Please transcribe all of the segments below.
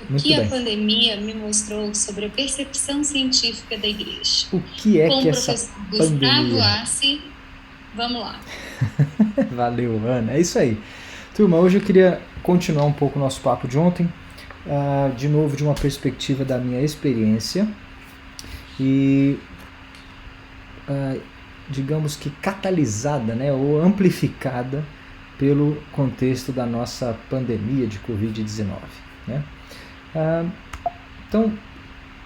Muito que a bem. pandemia me mostrou sobre a percepção científica da igreja. O que é Com que o essa professor Gustavo pandemia... Assi, vamos lá. Valeu, Ana. É isso aí. Turma, hoje eu queria continuar um pouco o nosso papo de ontem, de novo de uma perspectiva da minha experiência e, digamos que catalisada, né, ou amplificada pelo contexto da nossa pandemia de Covid-19. Né? Então,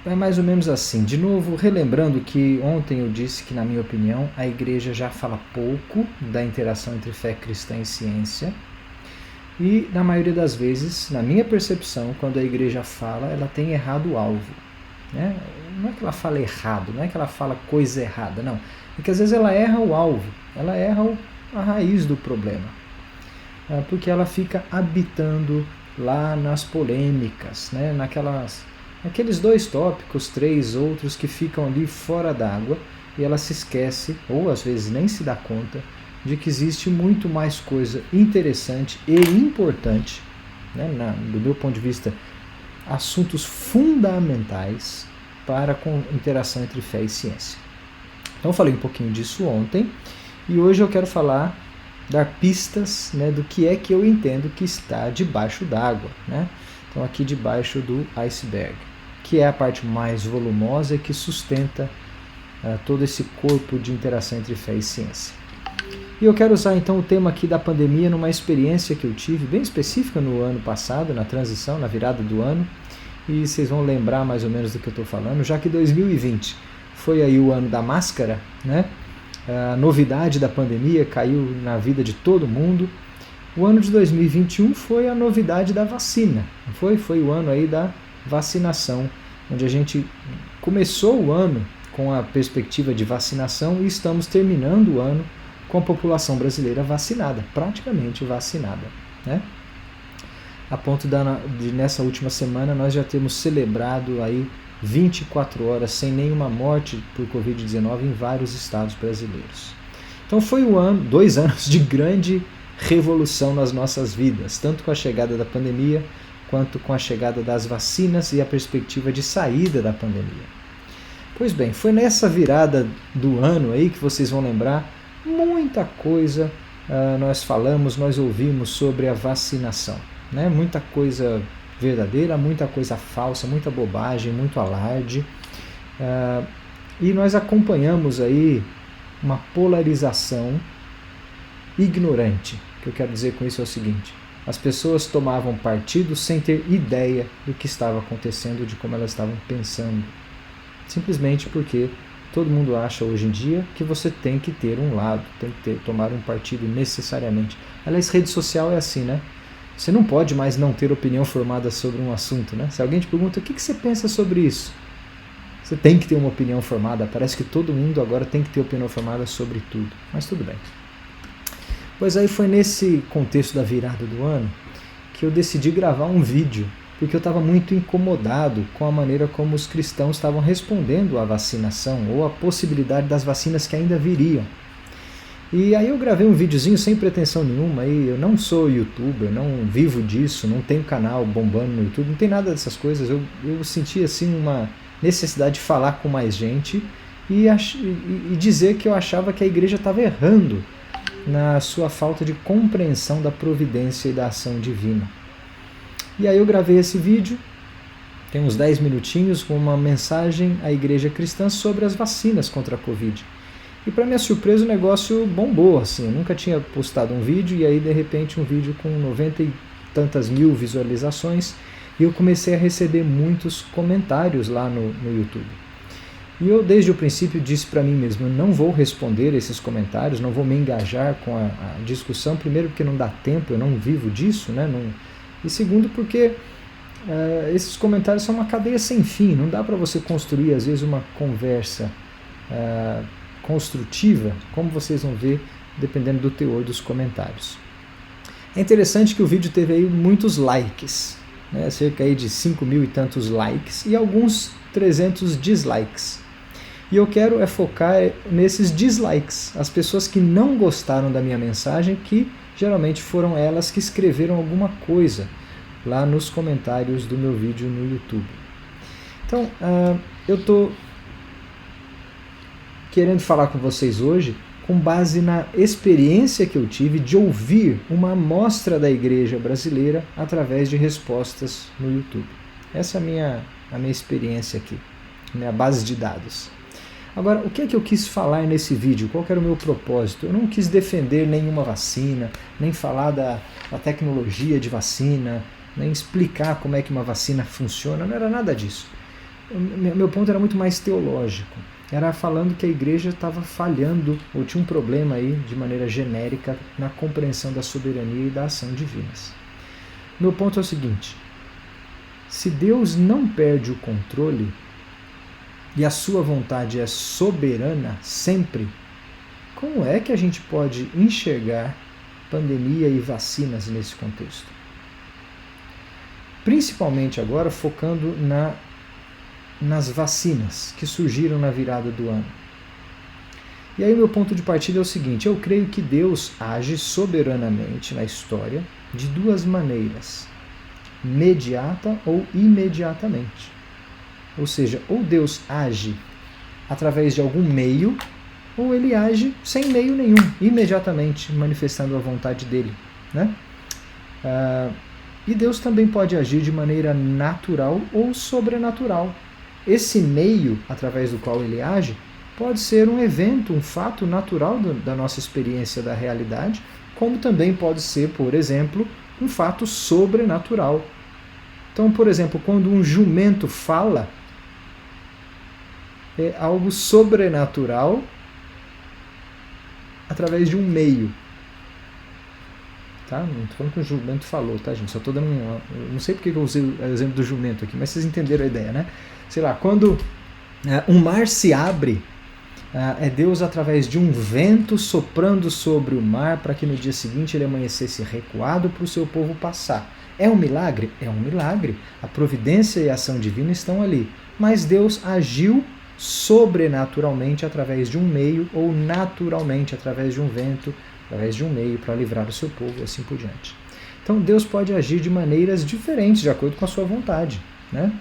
é mais ou menos assim. De novo, relembrando que ontem eu disse que, na minha opinião, a igreja já fala pouco da interação entre fé cristã e ciência. E, na maioria das vezes, na minha percepção, quando a igreja fala, ela tem errado o alvo. Né? Não é que ela fala errado, não é que ela fala coisa errada, não. É que às vezes ela erra o alvo, ela erra a raiz do problema. Porque ela fica habitando lá nas polêmicas, né? Naqueles 2 tópicos, 3 outros que ficam ali fora d'água, e ela se esquece, ou às vezes nem se dá conta, de que existe muito mais coisa interessante e importante, né, do meu ponto de vista, assuntos fundamentais para a interação entre fé e ciência. Então eu falei um pouquinho disso ontem, e hoje eu quero dar pistas, né, do que é que eu entendo que está debaixo d'água. Né? Então aqui debaixo do iceberg, que é a parte mais volumosa e que sustenta todo esse corpo de interação entre fé e ciência. E eu quero usar então o tema aqui da pandemia numa experiência que eu tive bem específica no ano passado, na transição, na virada do ano, e vocês vão lembrar mais ou menos do que eu estou falando, já que 2020 foi aí o ano da máscara, né? A novidade da pandemia caiu na vida de todo mundo. O ano de 2021 foi a novidade da vacina, não foi? Foi o ano aí da vacinação, onde a gente começou o ano com a perspectiva de vacinação e estamos terminando o ano com a população brasileira vacinada, praticamente vacinada. Né? A ponto de nessa última semana nós já temos celebrado aí 24 horas sem nenhuma morte por Covid-19 em vários estados brasileiros. Então foi 2 anos de grande revolução nas nossas vidas, tanto com a chegada da pandemia, quanto com a chegada das vacinas e a perspectiva de saída da pandemia. Pois bem, foi nessa virada do ano aí que vocês vão lembrar, muita coisa nós ouvimos sobre a vacinação. Né? Muita coisa verdadeira, muita coisa falsa, muita bobagem, muito alarde. E nós acompanhamos aí uma polarização ignorante. O que eu quero dizer com isso é o seguinte: as pessoas tomavam partido sem ter ideia do que estava acontecendo, de como elas estavam pensando. Simplesmente porque todo mundo acha hoje em dia que você tem que ter um lado, tem que tomar um partido necessariamente. Aliás, rede social é assim, né? Você não pode mais não ter opinião formada sobre um assunto, né? Se alguém te pergunta o que você pensa sobre isso, você tem que ter uma opinião formada. Parece que todo mundo agora tem que ter opinião formada sobre tudo. Mas tudo bem. Pois aí foi nesse contexto da virada do ano que eu decidi gravar um vídeo, porque eu estava muito incomodado com a maneira como os cristãos estavam respondendo à vacinação ou à possibilidade das vacinas que ainda viriam. E aí eu gravei um videozinho sem pretensão nenhuma, e eu não sou youtuber, não vivo disso, não tenho canal bombando no YouTube, não tem nada dessas coisas. Eu senti assim uma necessidade de falar com mais gente e dizer que eu achava que a igreja estava errando na sua falta de compreensão da providência e da ação divina. E aí eu gravei esse vídeo, tem uns 10 minutinhos, com uma mensagem à igreja cristã sobre as vacinas contra a Covid. E para minha surpresa o negócio bombou, assim, eu nunca tinha postado um vídeo e aí de repente um vídeo com 90 e tantas mil visualizações, e eu comecei a receber muitos comentários lá no YouTube. E eu desde o princípio disse para mim mesmo, eu não vou responder esses comentários, não vou me engajar com a discussão, primeiro porque não dá tempo, eu não vivo disso, né? E segundo porque esses comentários são uma cadeia sem fim, não dá para você construir às vezes uma conversa construtiva, como vocês vão ver, dependendo do teor dos comentários. É interessante que o vídeo teve aí muitos likes, né? Cerca aí de 5 mil e tantos likes e alguns 300 dislikes. E eu quero focar nesses dislikes, as pessoas que não gostaram da minha mensagem, que geralmente foram elas que escreveram alguma coisa lá nos comentários do meu vídeo no YouTube. Então, eu estou querendo falar com vocês hoje com base na experiência que eu tive de ouvir uma amostra da igreja brasileira através de respostas no YouTube. Essa é a minha experiência aqui, minha base de dados. Agora, o que é que eu quis falar nesse vídeo? Qual que era o meu propósito? Eu não quis defender nenhuma vacina, nem falar da tecnologia de vacina, nem explicar como é que uma vacina funciona, não era nada disso. Meu ponto era muito mais teológico. Era falando que a igreja estava falhando, ou tinha um problema aí, de maneira genérica, na compreensão da soberania e da ação divinas. Meu ponto é o seguinte: se Deus não perde o controle, e a sua vontade é soberana sempre, como é que a gente pode enxergar pandemia e vacinas nesse contexto? Principalmente agora focando nas vacinas que surgiram na virada do ano. E aí o meu ponto de partida é o seguinte: eu creio que Deus age soberanamente na história de duas maneiras, imediata ou imediatamente. Ou seja, ou Deus age através de algum meio, ou ele age sem meio nenhum, imediatamente manifestando a vontade dele, né? E Deus também pode agir de maneira natural ou sobrenatural. Esse meio através do qual ele age pode ser um evento, um fato natural da nossa experiência da realidade, como também pode ser, por exemplo, um fato sobrenatural. Então, por exemplo, quando um jumento fala, é algo sobrenatural através de um meio. Tá? Não estou falando que o jumento falou, tá, gente? Só estou dando não sei porque eu usei o exemplo do jumento aqui, mas vocês entenderam a ideia, né? Sei lá, quando um mar se abre, é Deus através de um vento soprando sobre o mar para que no dia seguinte ele amanhecesse recuado para o seu povo passar. É um milagre? É um milagre. A providência e a ação divina estão ali. Mas Deus agiu sobrenaturalmente através de um meio, ou naturalmente através de um vento, através de um meio para livrar o seu povo e assim por diante. Então Deus pode agir de maneiras diferentes de acordo com a sua vontade, né?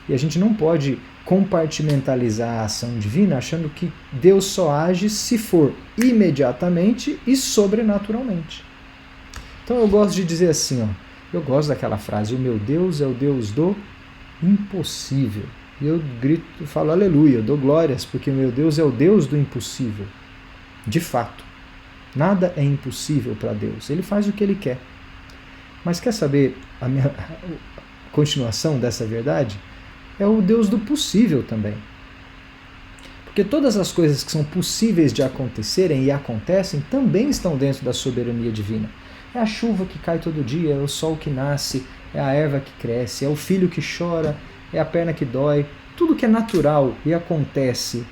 E a gente não pode compartimentalizar a ação divina achando que Deus só age se for imediatamente e sobrenaturalmente. Então eu gosto de dizer assim, ó, eu gosto daquela frase: o meu Deus é o Deus do impossível. E eu grito, falo aleluia, eu dou glórias, porque o meu Deus é o Deus do impossível. De fato, nada é impossível para Deus. Ele faz o que ele quer. Mas quer saber a minha continuação dessa verdade? É o Deus do possível também. Porque todas as coisas que são possíveis de acontecerem e acontecem também estão dentro da soberania divina. É a chuva que cai todo dia, é o sol que nasce, é a erva que cresce, é o filho que chora, é a perna que dói. Tudo que é natural e acontece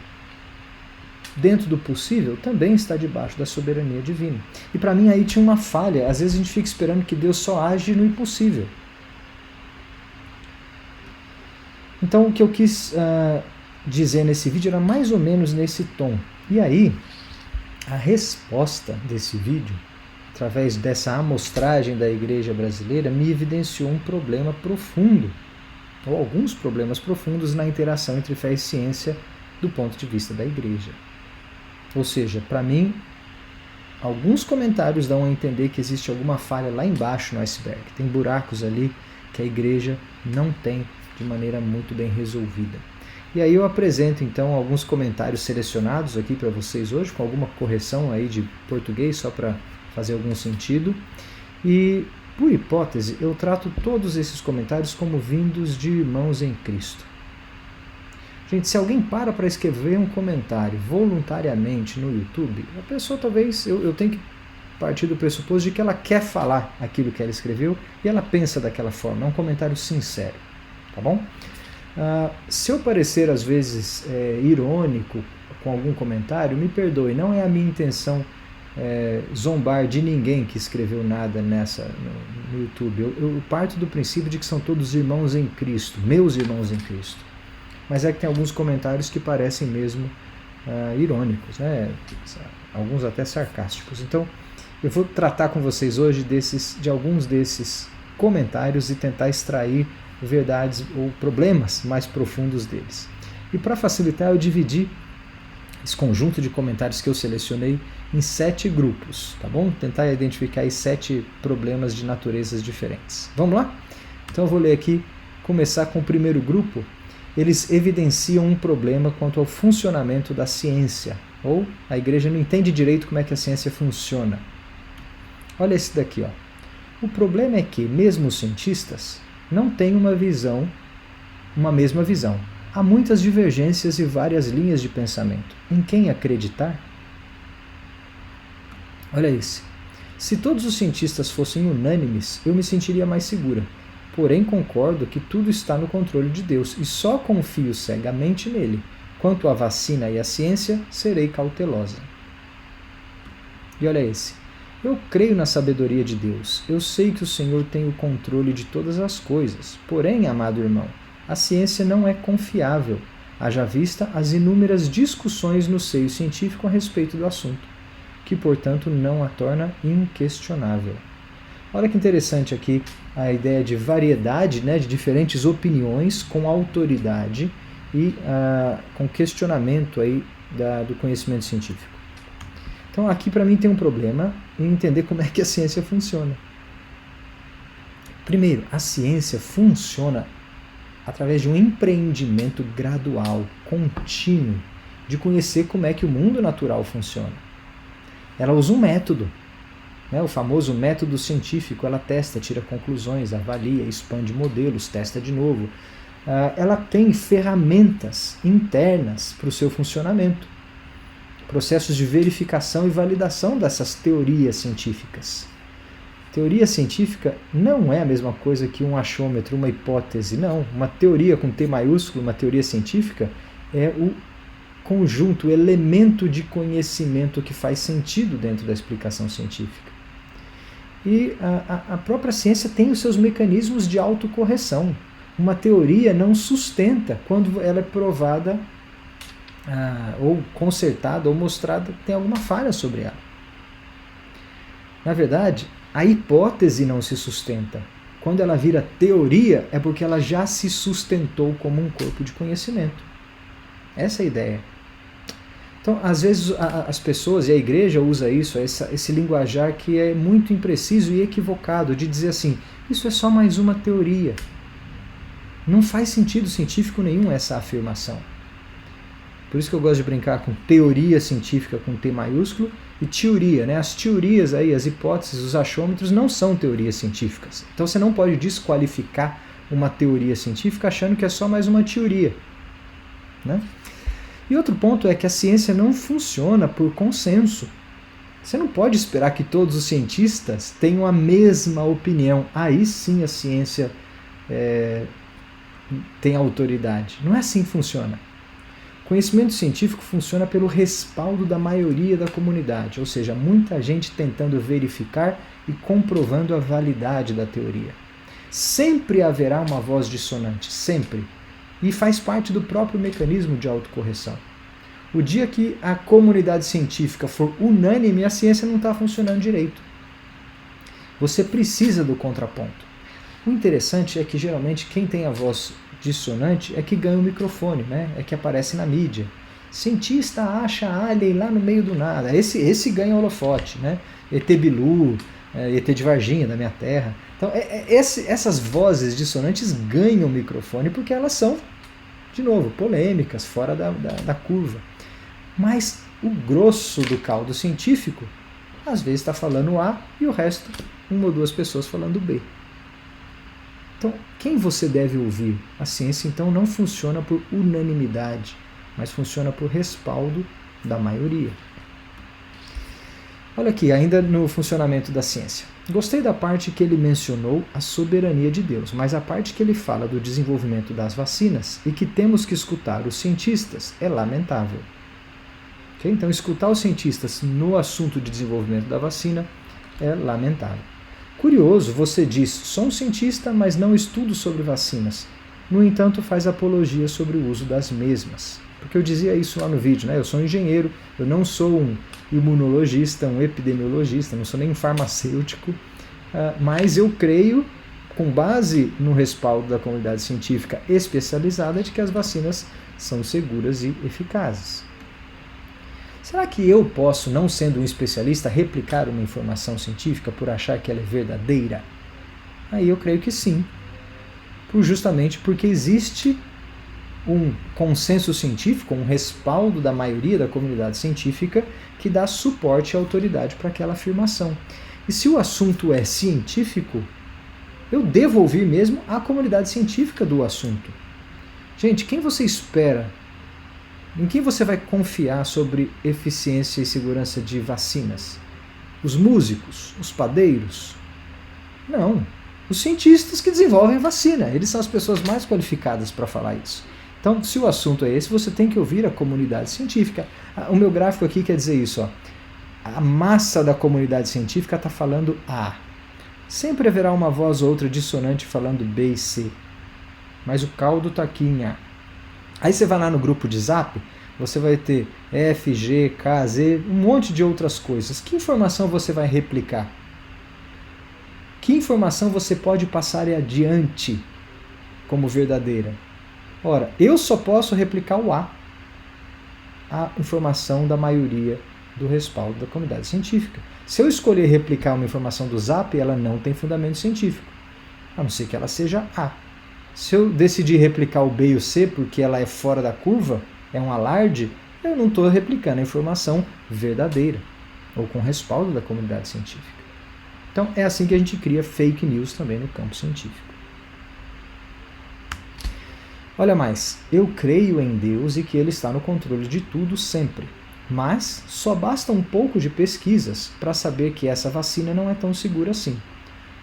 dentro do possível também está debaixo da soberania divina. E para mim aí tinha uma falha. Às vezes a gente fica esperando que Deus só age no impossível. Então o que eu quis dizer nesse vídeo era mais ou menos nesse tom. E aí, a resposta desse vídeo, através dessa amostragem da igreja brasileira, me evidenciou um problema profundo, ou alguns problemas profundos na interação entre fé e ciência do ponto de vista da igreja. Ou seja, para mim, alguns comentários dão a entender que existe alguma falha lá embaixo no iceberg. Tem buracos ali que a igreja não tem de maneira muito bem resolvida. E aí eu apresento então alguns comentários selecionados aqui para vocês hoje, com alguma correção aí de português, só para fazer algum sentido. E, por hipótese, eu trato todos esses comentários como vindos de irmãos em Cristo. Gente, se alguém para escrever um comentário voluntariamente no YouTube, a pessoa talvez, eu tenho que partir do pressuposto de que ela quer falar aquilo que ela escreveu e ela pensa daquela forma, é um comentário sincero, tá bom? Se eu parecer às vezes irônico com algum comentário, me perdoe, não é a minha intenção zombar de ninguém que escreveu nada no YouTube. Eu parto do princípio de que são todos irmãos em Cristo, meus irmãos em Cristo. Mas é que tem alguns comentários que parecem mesmo irônicos, né? Alguns até sarcásticos. Então, eu vou tratar com vocês hoje de alguns desses comentários e tentar extrair verdades ou problemas mais profundos deles. E para facilitar, eu dividi esse conjunto de comentários que eu selecionei em 7 grupos, tá bom? Tentar identificar aí 7 problemas de naturezas diferentes. Vamos lá? Então eu vou ler aqui, começar com o primeiro grupo. Eles evidenciam um problema quanto ao funcionamento da ciência, ou a igreja não entende direito como é que a ciência funciona. Olha esse daqui, ó. O problema é que, mesmo os cientistas, não têm uma mesma visão. Há muitas divergências e várias linhas de pensamento. Em quem acreditar? Olha esse. Se todos os cientistas fossem unânimes, eu me sentiria mais segura. Porém, concordo que tudo está no controle de Deus e só confio cegamente nele. Quanto à vacina e à ciência, serei cautelosa. E olha esse. Eu creio na sabedoria de Deus. Eu sei que o Senhor tem o controle de todas as coisas. Porém, amado irmão, a ciência não é confiável, haja vista as inúmeras discussões no seio científico a respeito do assunto, que, portanto, não a torna inquestionável. Olha que interessante aqui a ideia de variedade, né, de diferentes opiniões com autoridade e com questionamento aí do conhecimento científico. Então aqui para mim tem um problema em entender como é que a ciência funciona. Primeiro, a ciência funciona através de um empreendimento gradual, contínuo, de conhecer como é que o mundo natural funciona. Ela usa um método, né, o famoso método científico. Ela testa, tira conclusões, avalia, expande modelos, testa de novo. Ela tem ferramentas internas para o seu funcionamento, processos de verificação e validação dessas teorias científicas. Teoria científica não é a mesma coisa que um achômetro, uma hipótese, não. Uma teoria com T maiúsculo, uma teoria científica, é o conjunto, o elemento de conhecimento que faz sentido dentro da explicação científica. E a própria ciência tem os seus mecanismos de autocorreção. Uma teoria não sustenta quando ela é provada, ou consertada, ou mostrada que tem alguma falha sobre ela. Na verdade, a hipótese não se sustenta. Quando ela vira teoria, é porque ela já se sustentou como um corpo de conhecimento. Essa é a ideia. Então, às vezes, as pessoas e a igreja usa isso, esse linguajar que é muito impreciso e equivocado, de dizer assim, isso é só mais uma teoria. Não faz sentido científico nenhum essa afirmação. Por isso que eu gosto de brincar com teoria científica com T maiúsculo e teoria, né? As teorias aí, as hipóteses, os achômetros não são teorias científicas. Então você não pode desqualificar uma teoria científica achando que é só mais uma teoria, né? E outro ponto é que a ciência não funciona por consenso. Você não pode esperar que todos os cientistas tenham a mesma opinião. Aí sim a ciência tem autoridade. Não é assim que funciona. Conhecimento científico funciona pelo respaldo da maioria da comunidade, ou seja, muita gente tentando verificar e comprovando a validade da teoria. Sempre haverá uma voz dissonante, sempre. E faz parte do próprio mecanismo de autocorreção. O dia que a comunidade científica for unânime, a ciência não está funcionando direito. Você precisa do contraponto. O interessante é que geralmente quem tem a voz dissonante é que ganha o microfone, né? É que aparece na mídia. Cientista acha alien lá no meio do nada. Esse ganha o holofote, né? ET Bilu, ET de Varginha, da minha terra. Então, essas vozes dissonantes ganham o microfone porque elas são, de novo, polêmicas, fora da curva. Mas o grosso do caldo científico, às vezes está falando A e o resto, uma ou duas pessoas falando B. Então, quem você deve ouvir? A ciência, então, não funciona por unanimidade, mas funciona por respaldo da maioria. Olha aqui, ainda no funcionamento da ciência. Gostei da parte que ele mencionou a soberania de Deus, mas a parte que ele fala do desenvolvimento das vacinas e que temos que escutar os cientistas é lamentável. Okay? Então, escutar os cientistas no assunto de desenvolvimento da vacina é lamentável. Curioso, você diz, sou um cientista, mas não estudo sobre vacinas. No entanto, faz apologia sobre o uso das mesmas. Porque eu dizia isso lá no vídeo, né? Eu sou um engenheiro, eu não sou um imunologista, um epidemiologista, não sou nem um farmacêutico, mas eu creio com base no respaldo da comunidade científica especializada de que as vacinas são seguras e eficazes. Será que eu posso, não sendo um especialista, replicar uma informação científica por achar que ela é verdadeira? Aí eu creio que sim, justamente porque existe um consenso científico, um respaldo da maioria da comunidade científica que dá suporte e autoridade para aquela afirmação. E se o assunto é científico, eu devo ouvir mesmo a comunidade científica do assunto. Gente, quem você espera? Em quem você vai confiar sobre eficiência e segurança de vacinas? Os músicos? Os padeiros? Não. Os cientistas que desenvolvem vacina. Eles são as pessoas mais qualificadas para falar isso. Então, se o assunto é esse, você tem que ouvir a comunidade científica. O meu gráfico aqui quer dizer isso. Ó. A massa da comunidade científica está falando A. Sempre haverá uma voz ou outra dissonante falando B e C. Mas o caldo está aqui em A. Aí você vai lá no grupo de Zap, você vai ter F, G, K, Z, um monte de outras coisas. Que informação você vai replicar? Que informação você pode passar adiante como verdadeira? Ora, eu só posso replicar o A informação da maioria do respaldo da comunidade científica. Se eu escolher replicar uma informação do Zap, ela não tem fundamento científico, a não ser que ela seja A. Se eu decidir replicar o B e o C porque ela é fora da curva, é um alarde, eu não estou replicando a informação verdadeira, ou com respaldo da comunidade científica. Então é assim que a gente cria fake news também no campo científico. Olha mais, eu creio em Deus e que Ele está no controle de tudo sempre. Mas só basta um pouco de pesquisas para saber que essa vacina não é tão segura assim.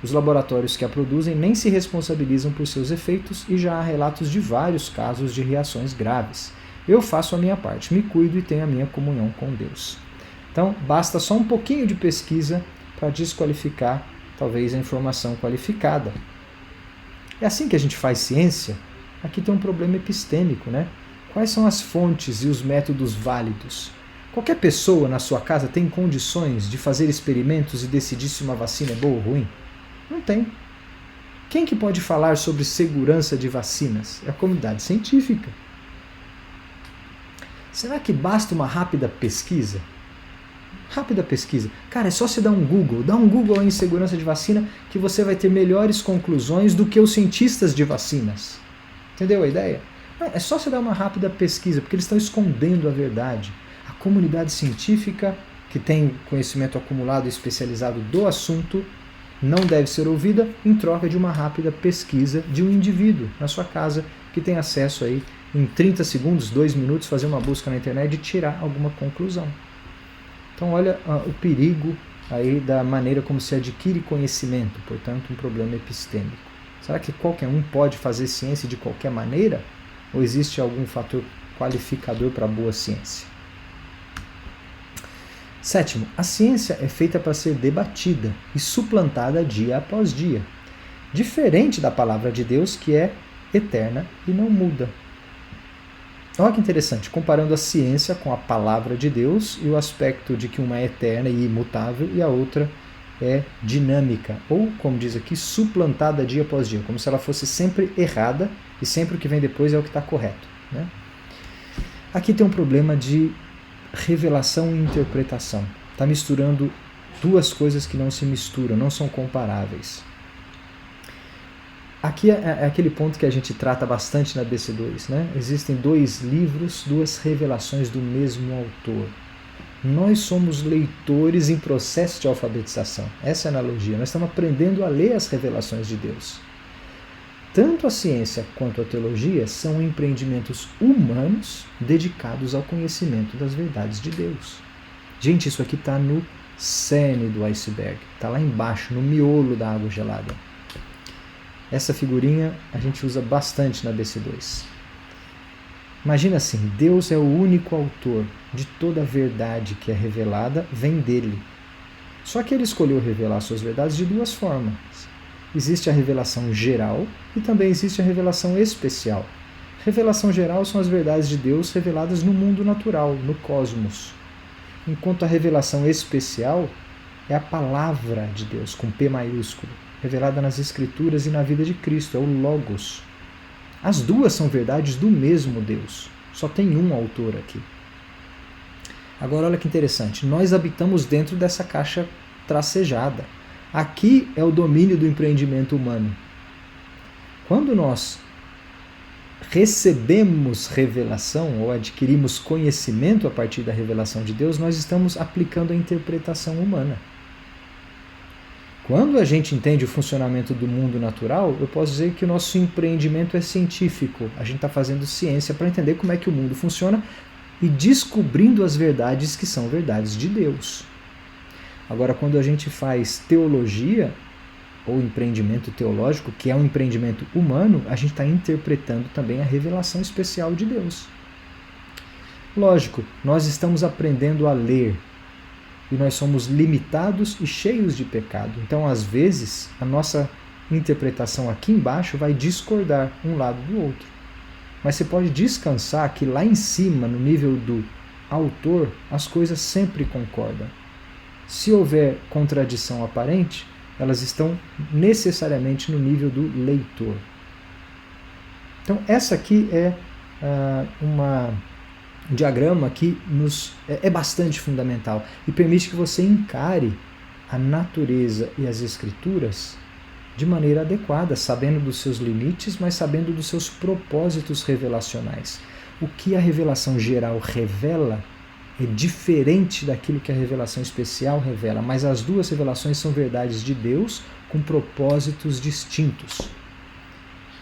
Os laboratórios que a produzem nem se responsabilizam por seus efeitos e já há relatos de vários casos de reações graves. Eu faço a minha parte, me cuido e tenho a minha comunhão com Deus. Então, basta só um pouquinho de pesquisa para desqualificar, talvez, a informação qualificada. É assim que a gente faz ciência? Aqui tem um problema epistêmico, né? Quais são as fontes e os métodos válidos? Qualquer pessoa na sua casa tem condições de fazer experimentos e decidir se uma vacina é boa ou ruim? Não tem. Quem que pode falar sobre segurança de vacinas? É a comunidade científica. Será que basta uma rápida pesquisa? Rápida pesquisa. Cara, é só você dar um Google. Dá um Google em segurança de vacina que você vai ter melhores conclusões do que os cientistas de vacinas. Entendeu a ideia? Não, é só você dar uma rápida pesquisa, porque eles estão escondendo a verdade. A comunidade científica, que tem conhecimento acumulado e especializado do assunto, não deve ser ouvida em troca de uma rápida pesquisa de um indivíduo na sua casa que tem acesso aí em 30 segundos, 2 minutos, fazer uma busca na internet e tirar alguma conclusão. Então olha o perigo aí da maneira como se adquire conhecimento, portanto um problema epistêmico. Será que qualquer um pode fazer ciência de qualquer maneira? Ou existe algum fator qualificador para a boa ciência? Sétimo, a ciência é feita para ser debatida e suplantada dia após dia, diferente da palavra de Deus, que é eterna e não muda. Olha que interessante, comparando a ciência com a palavra de Deus e o aspecto de que uma é eterna e imutável e a outra é dinâmica, ou, como diz aqui, suplantada dia após dia, como se ela fosse sempre errada e sempre o que vem depois é o que está correto, né? Aqui tem um problema de revelação e interpretação. Está misturando duas coisas que não se misturam, não são comparáveis. Aqui é aquele ponto que a gente trata bastante na BC2, né? Existem 2 livros, 2 revelações do mesmo autor. Nós somos leitores em processo de alfabetização. Essa é a analogia. Nós estamos aprendendo a ler as revelações de Deus. Tanto a ciência quanto a teologia são empreendimentos humanos dedicados ao conhecimento das verdades de Deus. Gente, isso aqui está no cerne do iceberg. Está lá embaixo, no miolo da água gelada. Essa figurinha a gente usa bastante na BC2. Imagina assim, Deus é o único autor de toda a verdade que é revelada, vem dele. Só que ele escolheu revelar suas verdades de 2 formas. Existe a revelação geral e também existe a revelação especial. Revelação geral são as verdades de Deus reveladas no mundo natural, no cosmos. Enquanto a revelação especial é a palavra de Deus, com P maiúsculo. revelada nas Escrituras e na vida de Cristo, é o Logos. As duas são verdades do mesmo Deus, só tem um autor aqui. Agora olha que interessante, nós habitamos dentro dessa caixa tracejada. Aqui é o domínio do empreendimento humano. Quando nós recebemos revelação ou adquirimos conhecimento a partir da revelação de Deus, nós estamos aplicando a interpretação humana. Quando a gente entende o funcionamento do mundo natural, eu posso dizer que o nosso empreendimento é científico. A gente está fazendo ciência para entender como é que o mundo funciona e descobrindo as verdades que são verdades de Deus. Agora, quando a gente faz teologia, ou empreendimento teológico, que é um empreendimento humano, a gente está interpretando também a revelação especial de Deus. Lógico, nós estamos aprendendo a ler, e nós somos limitados e cheios de pecado. Então, às vezes, a nossa interpretação aqui embaixo vai discordar um lado do outro. Mas você pode descansar que lá em cima, no nível do autor, as coisas sempre concordam. Se houver contradição aparente, elas estão necessariamente no nível do leitor. Então, essa aqui é um diagrama que é bastante fundamental e permite que você encare a natureza e as escrituras de maneira adequada, sabendo dos seus limites, mas sabendo dos seus propósitos revelacionais. O que a revelação geral revela é diferente daquilo que a revelação especial revela, mas as duas revelações são verdades de Deus com propósitos distintos.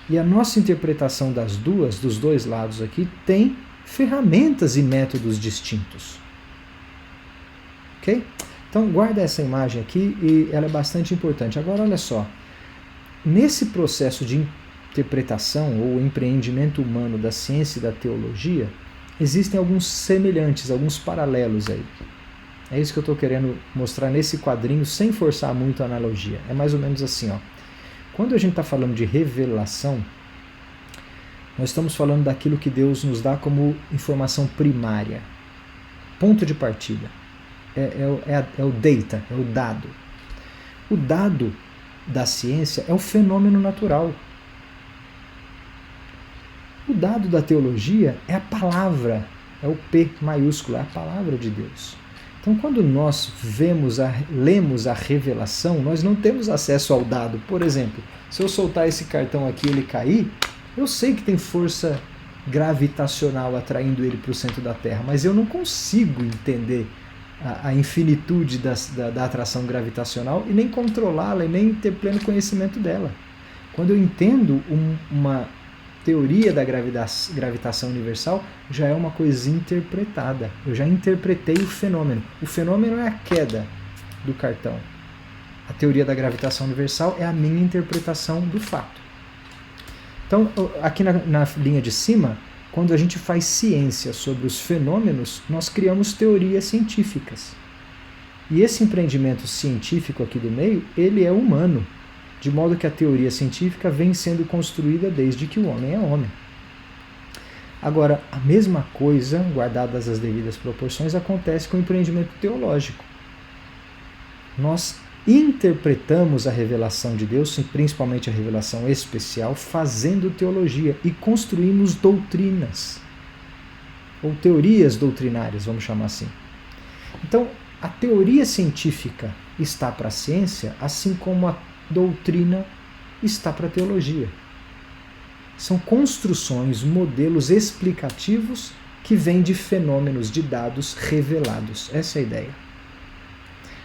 E a nossa interpretação das duas, dos dois lados aqui, tem ferramentas e métodos distintos. Ok? Então guarda essa imagem aqui e ela é bastante importante. Agora olha só, nesse processo de interpretação ou empreendimento humano da ciência e da teologia, existem alguns semelhantes, alguns paralelos aí. É isso que eu estou querendo mostrar nesse quadrinho, sem forçar muito a analogia. É mais ou menos assim, ó. Quando a gente está falando de revelação, nós estamos falando daquilo que Deus nos dá como informação primária. Ponto de partida. É o data, é o dado. O dado da ciência é o fenômeno natural. O dado da teologia é a palavra, é o P maiúsculo, é a palavra de Deus. Então, quando nós lemos a revelação, nós não temos acesso ao dado. Por exemplo, se eu soltar esse cartão aqui e ele cair, eu sei que tem força gravitacional atraindo ele para o centro da Terra, mas eu não consigo entender a infinitude da atração gravitacional e nem controlá-la e nem ter pleno conhecimento dela. Quando eu entendo uma teoria da gravitação universal, já é uma coisa interpretada. Eu já interpretei o fenômeno. O fenômeno é a queda do cartão. A teoria da gravitação universal é a minha interpretação do fato. Então, aqui na linha de cima, quando a gente faz ciência sobre os fenômenos, nós criamos teorias científicas. E esse empreendimento científico aqui do meio, ele é humano, de modo que a teoria científica vem sendo construída desde que o homem é homem. Agora, a mesma coisa, guardadas as devidas proporções, acontece com o empreendimento teológico. Nós interpretamos a revelação de Deus, principalmente a revelação especial, fazendo teologia e construímos doutrinas, ou teorias doutrinárias, vamos chamar assim. Então, a teoria científica está para a ciência, assim como a doutrina está para a teologia. São construções, modelos explicativos que vêm de fenômenos, de dados revelados. Essa é a ideia.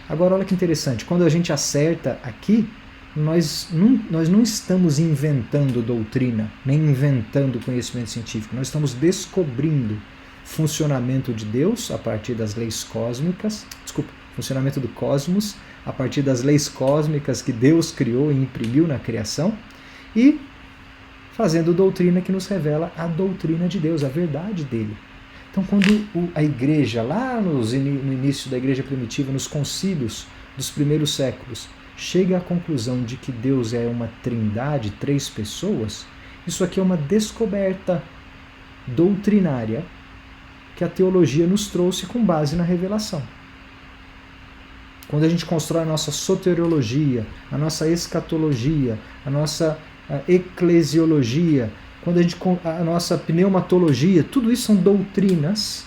Agora, olha que interessante, quando a gente acerta aqui, nós não estamos inventando doutrina, nem inventando conhecimento científico, nós estamos descobrindo funcionamento de Deus a partir das leis cósmicas, funcionamento do cosmos, a partir das leis cósmicas que Deus criou e imprimiu na criação, e fazendo doutrina que nos revela a doutrina de Deus, a verdade dele. Então, quando a igreja, lá no início da igreja primitiva, nos concílios dos primeiros séculos, chega à conclusão de que Deus é uma trindade, 3 pessoas, isso aqui é uma descoberta doutrinária que a teologia nos trouxe com base na revelação. quando a gente constrói a nossa soteriologia, a nossa escatologia, a nossa eclesiologia, a nossa pneumatologia, tudo isso são doutrinas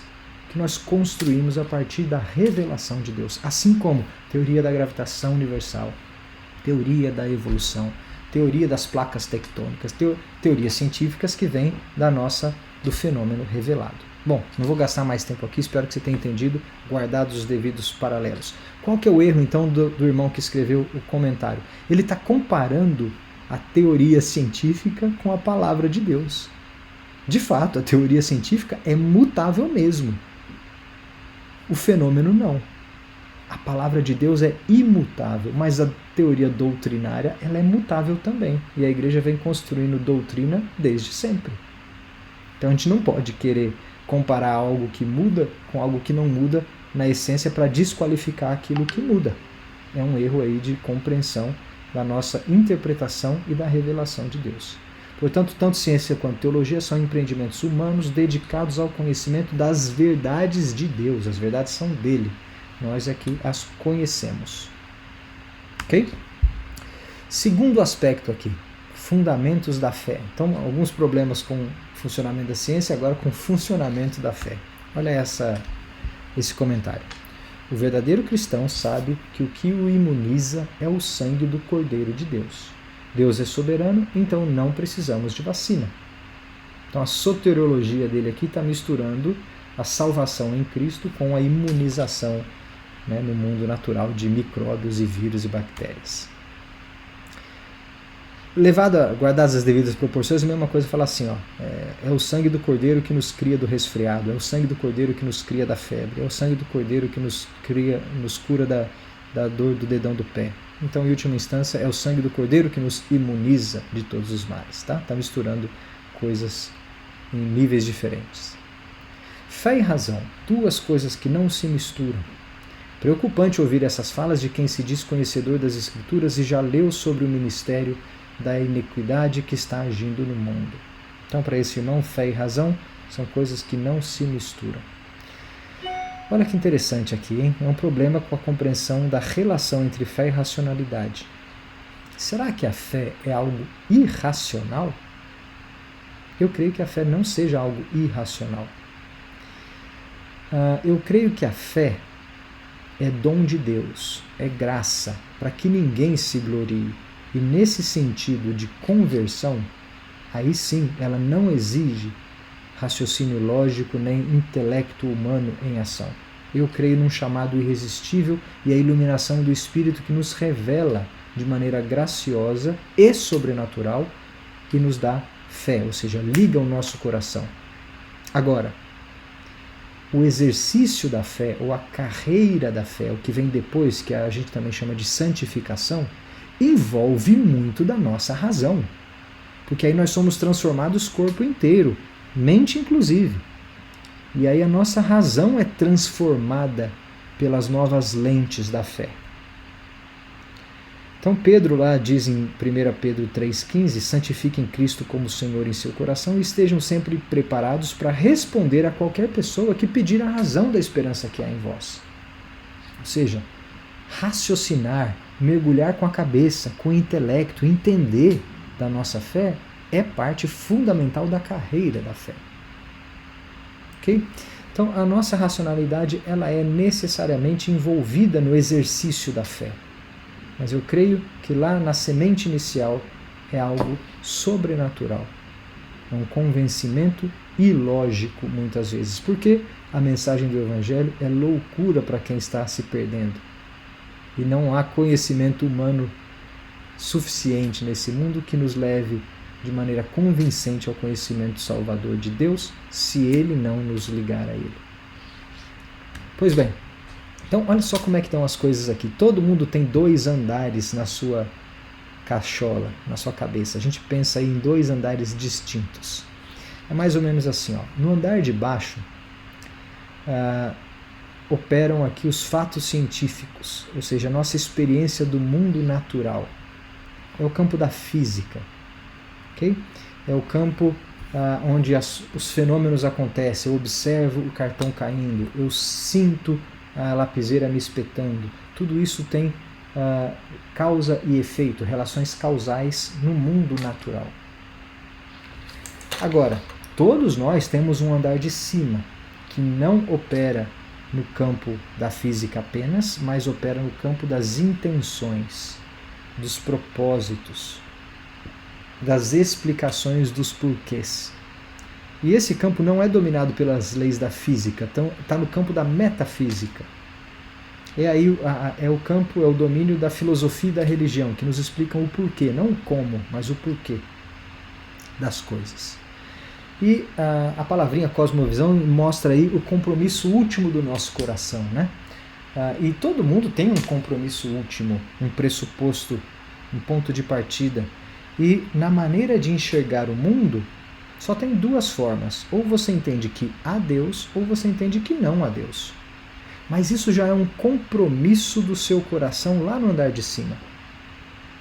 que nós construímos a partir da revelação de Deus. Assim como teoria da gravitação universal, teoria da evolução, teoria das placas tectônicas, teorias científicas que vêm do fenômeno revelado. Bom, não vou gastar mais tempo aqui, espero que você tenha entendido, guardados os devidos paralelos. Qual que é o erro, então, do irmão que escreveu o comentário? Ele está comparando a teoria científica com a palavra de Deus. De fato, a teoria científica é mutável mesmo. O fenômeno não. A palavra de Deus é imutável, mas a teoria doutrinária ela é mutável também. E a igreja vem construindo doutrina desde sempre. Então a gente não pode querer comparar algo que muda com algo que não muda na essência para desqualificar aquilo que muda. É um erro aí de compreensão da nossa interpretação e da revelação de Deus. Portanto, tanto ciência quanto teologia são empreendimentos humanos dedicados ao conhecimento das verdades de Deus. As verdades são dele. Nós aqui as conhecemos. Ok? Segundo aspecto aqui, fundamentos da fé. Então, alguns problemas com o funcionamento da ciência, agora com o funcionamento da fé. Olha esse comentário. O verdadeiro cristão sabe que o que o imuniza é o sangue do Cordeiro de Deus. Deus é soberano, então não precisamos de vacina. Então a soteriologia dele aqui está misturando a salvação em Cristo com a imunização, né, no mundo natural de micróbios e vírus e bactérias. Guardadas as devidas proporções, a mesma coisa falar assim, é o sangue do Cordeiro que nos cria do resfriado, é o sangue do Cordeiro que nos cria da febre, é o sangue do Cordeiro que nos cura da dor do dedão do pé. Então, em última instância, é o sangue do Cordeiro que nos imuniza de todos os males. Tá misturando coisas em níveis diferentes. Fé e razão, duas coisas que não se misturam. Preocupante ouvir essas falas de quem se diz conhecedor das Escrituras e já leu sobre o ministério da iniquidade que está agindo no mundo. Então, para esse irmão, fé e razão são coisas que não se misturam. Olha que interessante aqui, hein? É um problema com a compreensão da relação entre fé e racionalidade. Será que a fé é algo irracional? Eu creio que a fé não seja algo irracional. Eu creio que a fé é dom de Deus, é graça, para que ninguém se glorie. E nesse sentido de conversão, aí sim, ela não exige raciocínio lógico nem intelecto humano em ação. Eu creio num chamado irresistível e a iluminação do Espírito que nos revela de maneira graciosa e sobrenatural e nos dá fé, ou seja, liga o nosso coração. Agora, o exercício da fé ou a carreira da fé, o que vem depois, que a gente também chama de santificação, envolve muito da nossa razão. Porque aí nós somos transformados corpo inteiro, mente inclusive. E aí a nossa razão é transformada pelas novas lentes da fé. Então Pedro lá diz em 1 Pedro 3,15, santifiquem Cristo como Senhor em seu coração e estejam sempre preparados para responder a qualquer pessoa que pedir a razão da esperança que há em vós. Ou seja, raciocinar, mergulhar com a cabeça, com o intelecto, entender da nossa fé é parte fundamental da carreira da fé. Ok? Então a nossa racionalidade ela é necessariamente envolvida no exercício da fé. Mas eu creio que lá na semente inicial é algo sobrenatural. É um convencimento ilógico muitas vezes. Porque a mensagem do Evangelho é loucura para quem está se perdendo. E não há conhecimento humano suficiente nesse mundo que nos leve de maneira convincente ao conhecimento salvador de Deus, se Ele não nos ligar a Ele. Pois bem, então olha só como é que estão as coisas aqui. Todo mundo tem dois andares na sua cachola, na sua cabeça. A gente pensa aí em dois andares distintos. É mais ou menos assim, ó. No andar de baixo, operam aqui os fatos científicos, ou seja, a nossa experiência do mundo natural. É o campo da física. Okay? É o campo onde os fenômenos acontecem. Eu observo o cartão caindo, eu sinto a lapiseira me espetando. Tudo isso tem causa e efeito, relações causais no mundo natural. Agora, todos nós temos um andar de cima, que não opera no campo da física apenas, mas opera no campo das intenções, dos propósitos, das explicações dos porquês. E esse campo não é dominado pelas leis da física, então está no campo da metafísica. É o domínio da filosofia e da religião, que nos explicam o porquê, não o como, mas o porquê das coisas. E a palavrinha cosmovisão mostra aí o compromisso último do nosso coração, né? E todo mundo tem um compromisso último, um pressuposto, um ponto de partida. E na maneira de enxergar o mundo, só tem duas formas. Ou você entende que há Deus, ou você entende que não há Deus. Mas isso já é um compromisso do seu coração lá no andar de cima.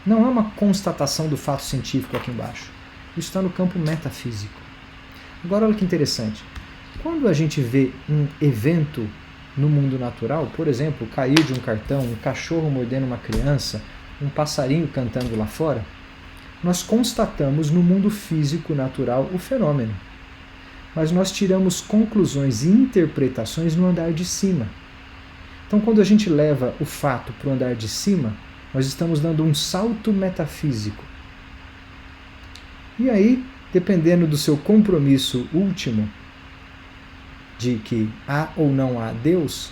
Não é uma constatação do fato científico aqui embaixo. Isso está no campo metafísico. Agora olha que interessante. Quando a gente vê um evento no mundo natural, por exemplo, cair de um cartão, um cachorro mordendo uma criança, um passarinho cantando lá fora, nós constatamos no mundo físico natural o fenômeno. Mas nós tiramos conclusões e interpretações no andar de cima. Então, quando a gente leva o fato para o andar de cima, nós estamos dando um salto metafísico. E aí, dependendo do seu compromisso último, de que há ou não há Deus,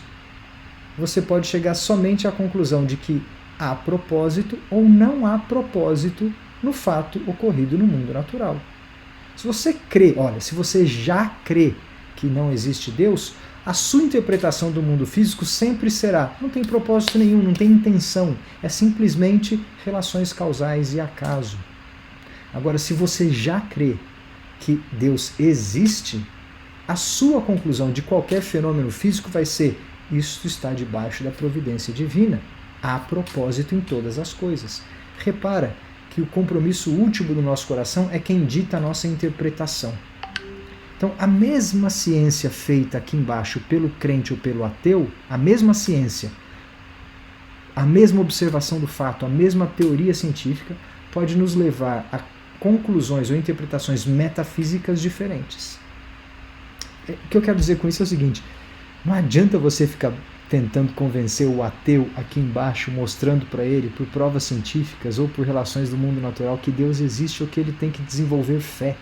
você pode chegar somente à conclusão de que há propósito ou não há propósito no fato ocorrido no mundo natural. Se você crê, se você já crê que não existe Deus, a sua interpretação do mundo físico sempre será: não tem propósito nenhum, não tem intenção, é simplesmente relações causais e acaso. Agora, se você já crê que Deus existe, a sua conclusão de qualquer fenômeno físico vai ser: isto está debaixo da providência divina, há propósito em todas as coisas. Repara que o compromisso último do nosso coração é quem dita a nossa interpretação. Então, a mesma ciência feita aqui embaixo pelo crente ou pelo ateu, a mesma ciência, a mesma observação do fato, a mesma teoria científica, pode nos levar a conclusões ou interpretações metafísicas diferentes. O que eu quero dizer com isso é o seguinte: não adianta você ficar tentando convencer o ateu aqui embaixo, mostrando para ele, por provas científicas ou por relações do mundo natural, que Deus existe ou que ele tem que desenvolver fé.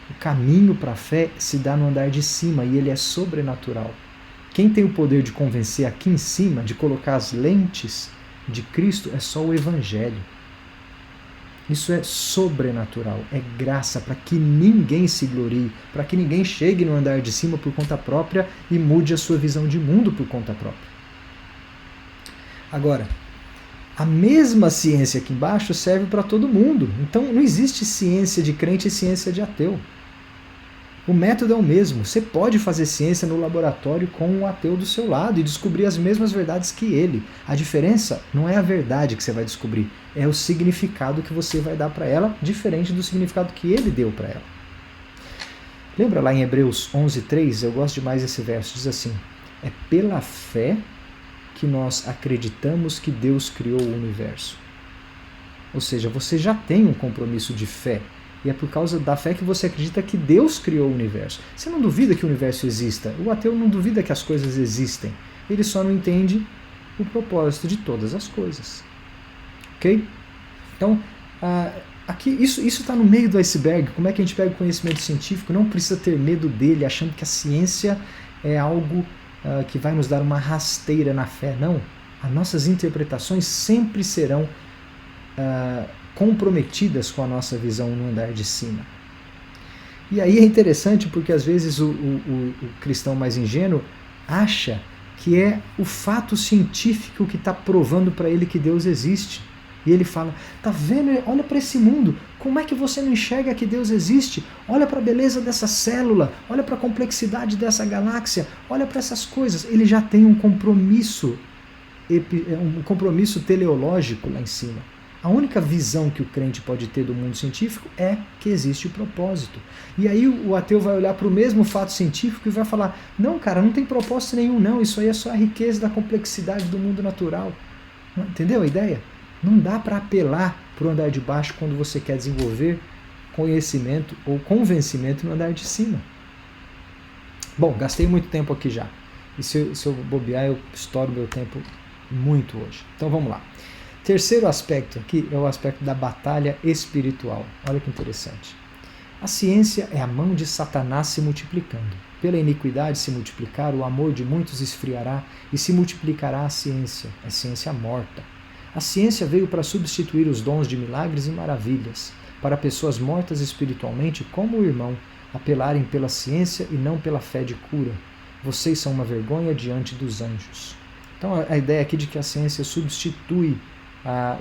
O caminho para a fé se dá no andar de cima e ele é sobrenatural. Quem tem o poder de convencer aqui em cima, de colocar as lentes de Cristo, é só o Evangelho. Isso é sobrenatural, é graça para que ninguém se glorie, para que ninguém chegue no andar de cima por conta própria e mude a sua visão de mundo por conta própria. Agora, a mesma ciência aqui embaixo serve para todo mundo. Então não existe ciência de crente e ciência de ateu. O método é o mesmo. Você pode fazer ciência no laboratório com um ateu do seu lado e descobrir as mesmas verdades que ele. A diferença não é a verdade que você vai descobrir, é o significado que você vai dar para ela, diferente do significado que ele deu para ela. Lembra lá em Hebreus 11:3? Eu gosto demais desse verso. Diz assim: é pela fé que nós acreditamos que Deus criou o universo. Ou seja, você já tem um compromisso de fé. E é por causa da fé que você acredita que Deus criou o universo. Você não duvida que o universo exista. O ateu não duvida que as coisas existem. Ele só não entende o propósito de todas as coisas. Ok? Então, aqui isso está no meio do iceberg. Como é que a gente pega o conhecimento científico? Não precisa ter medo dele, achando que a ciência é algo que vai nos dar uma rasteira na fé. Não. As nossas interpretações sempre serão comprometidas com a nossa visão no andar de cima. E aí é interessante porque às vezes o cristão mais ingênuo acha que é o fato científico que está provando para ele que Deus existe. E ele fala: tá vendo? Olha para esse mundo, como é que você não enxerga que Deus existe? Olha para a beleza dessa célula, olha para a complexidade dessa galáxia, olha para essas coisas. Ele já tem um compromisso teleológico lá em cima. A única visão que o crente pode ter do mundo científico é que existe o propósito. E aí o ateu vai olhar para o mesmo fato científico e vai falar: não, cara, não tem propósito nenhum não, isso aí é só a riqueza da complexidade do mundo natural. Entendeu a ideia? Não dá para apelar para o andar de baixo quando você quer desenvolver conhecimento ou convencimento no andar de cima. Bom, gastei muito tempo aqui já. E se eu bobear, eu estouro meu tempo muito hoje. Então vamos lá. Terceiro aspecto aqui é o aspecto da batalha espiritual. Olha que interessante. A ciência é a mão de Satanás se multiplicando. Pela iniquidade se multiplicar, o amor de muitos esfriará e se multiplicará a ciência morta. A ciência veio para substituir os dons de milagres e maravilhas, para pessoas mortas espiritualmente como o irmão, apelarem pela ciência e não pela fé de cura. Vocês são uma vergonha diante dos anjos. Então a ideia aqui de que a ciência substitui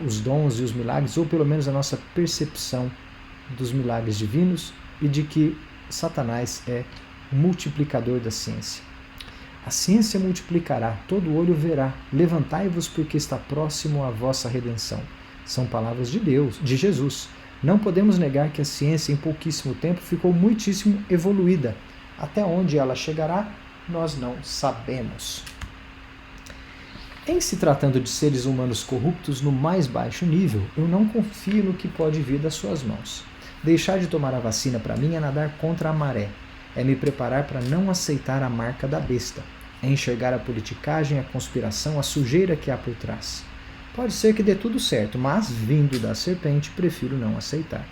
os dons e os milagres, ou pelo menos a nossa percepção dos milagres divinos, e de que Satanás é o multiplicador da ciência. A ciência multiplicará, todo olho verá. Levantai-vos, porque está próximo a vossa redenção. São palavras de Deus, de Jesus. Não podemos negar que a ciência em pouquíssimo tempo ficou muitíssimo evoluída. Até onde ela chegará, nós não sabemos. Em se tratando de seres humanos corruptos no mais baixo nível, eu não confio no que pode vir das suas mãos. Deixar de tomar a vacina para mim é nadar contra a maré. É me preparar para não aceitar a marca da besta. É enxergar a politicagem, a conspiração, a sujeira que há por trás. Pode ser que dê tudo certo, mas, vindo da serpente, prefiro não aceitar.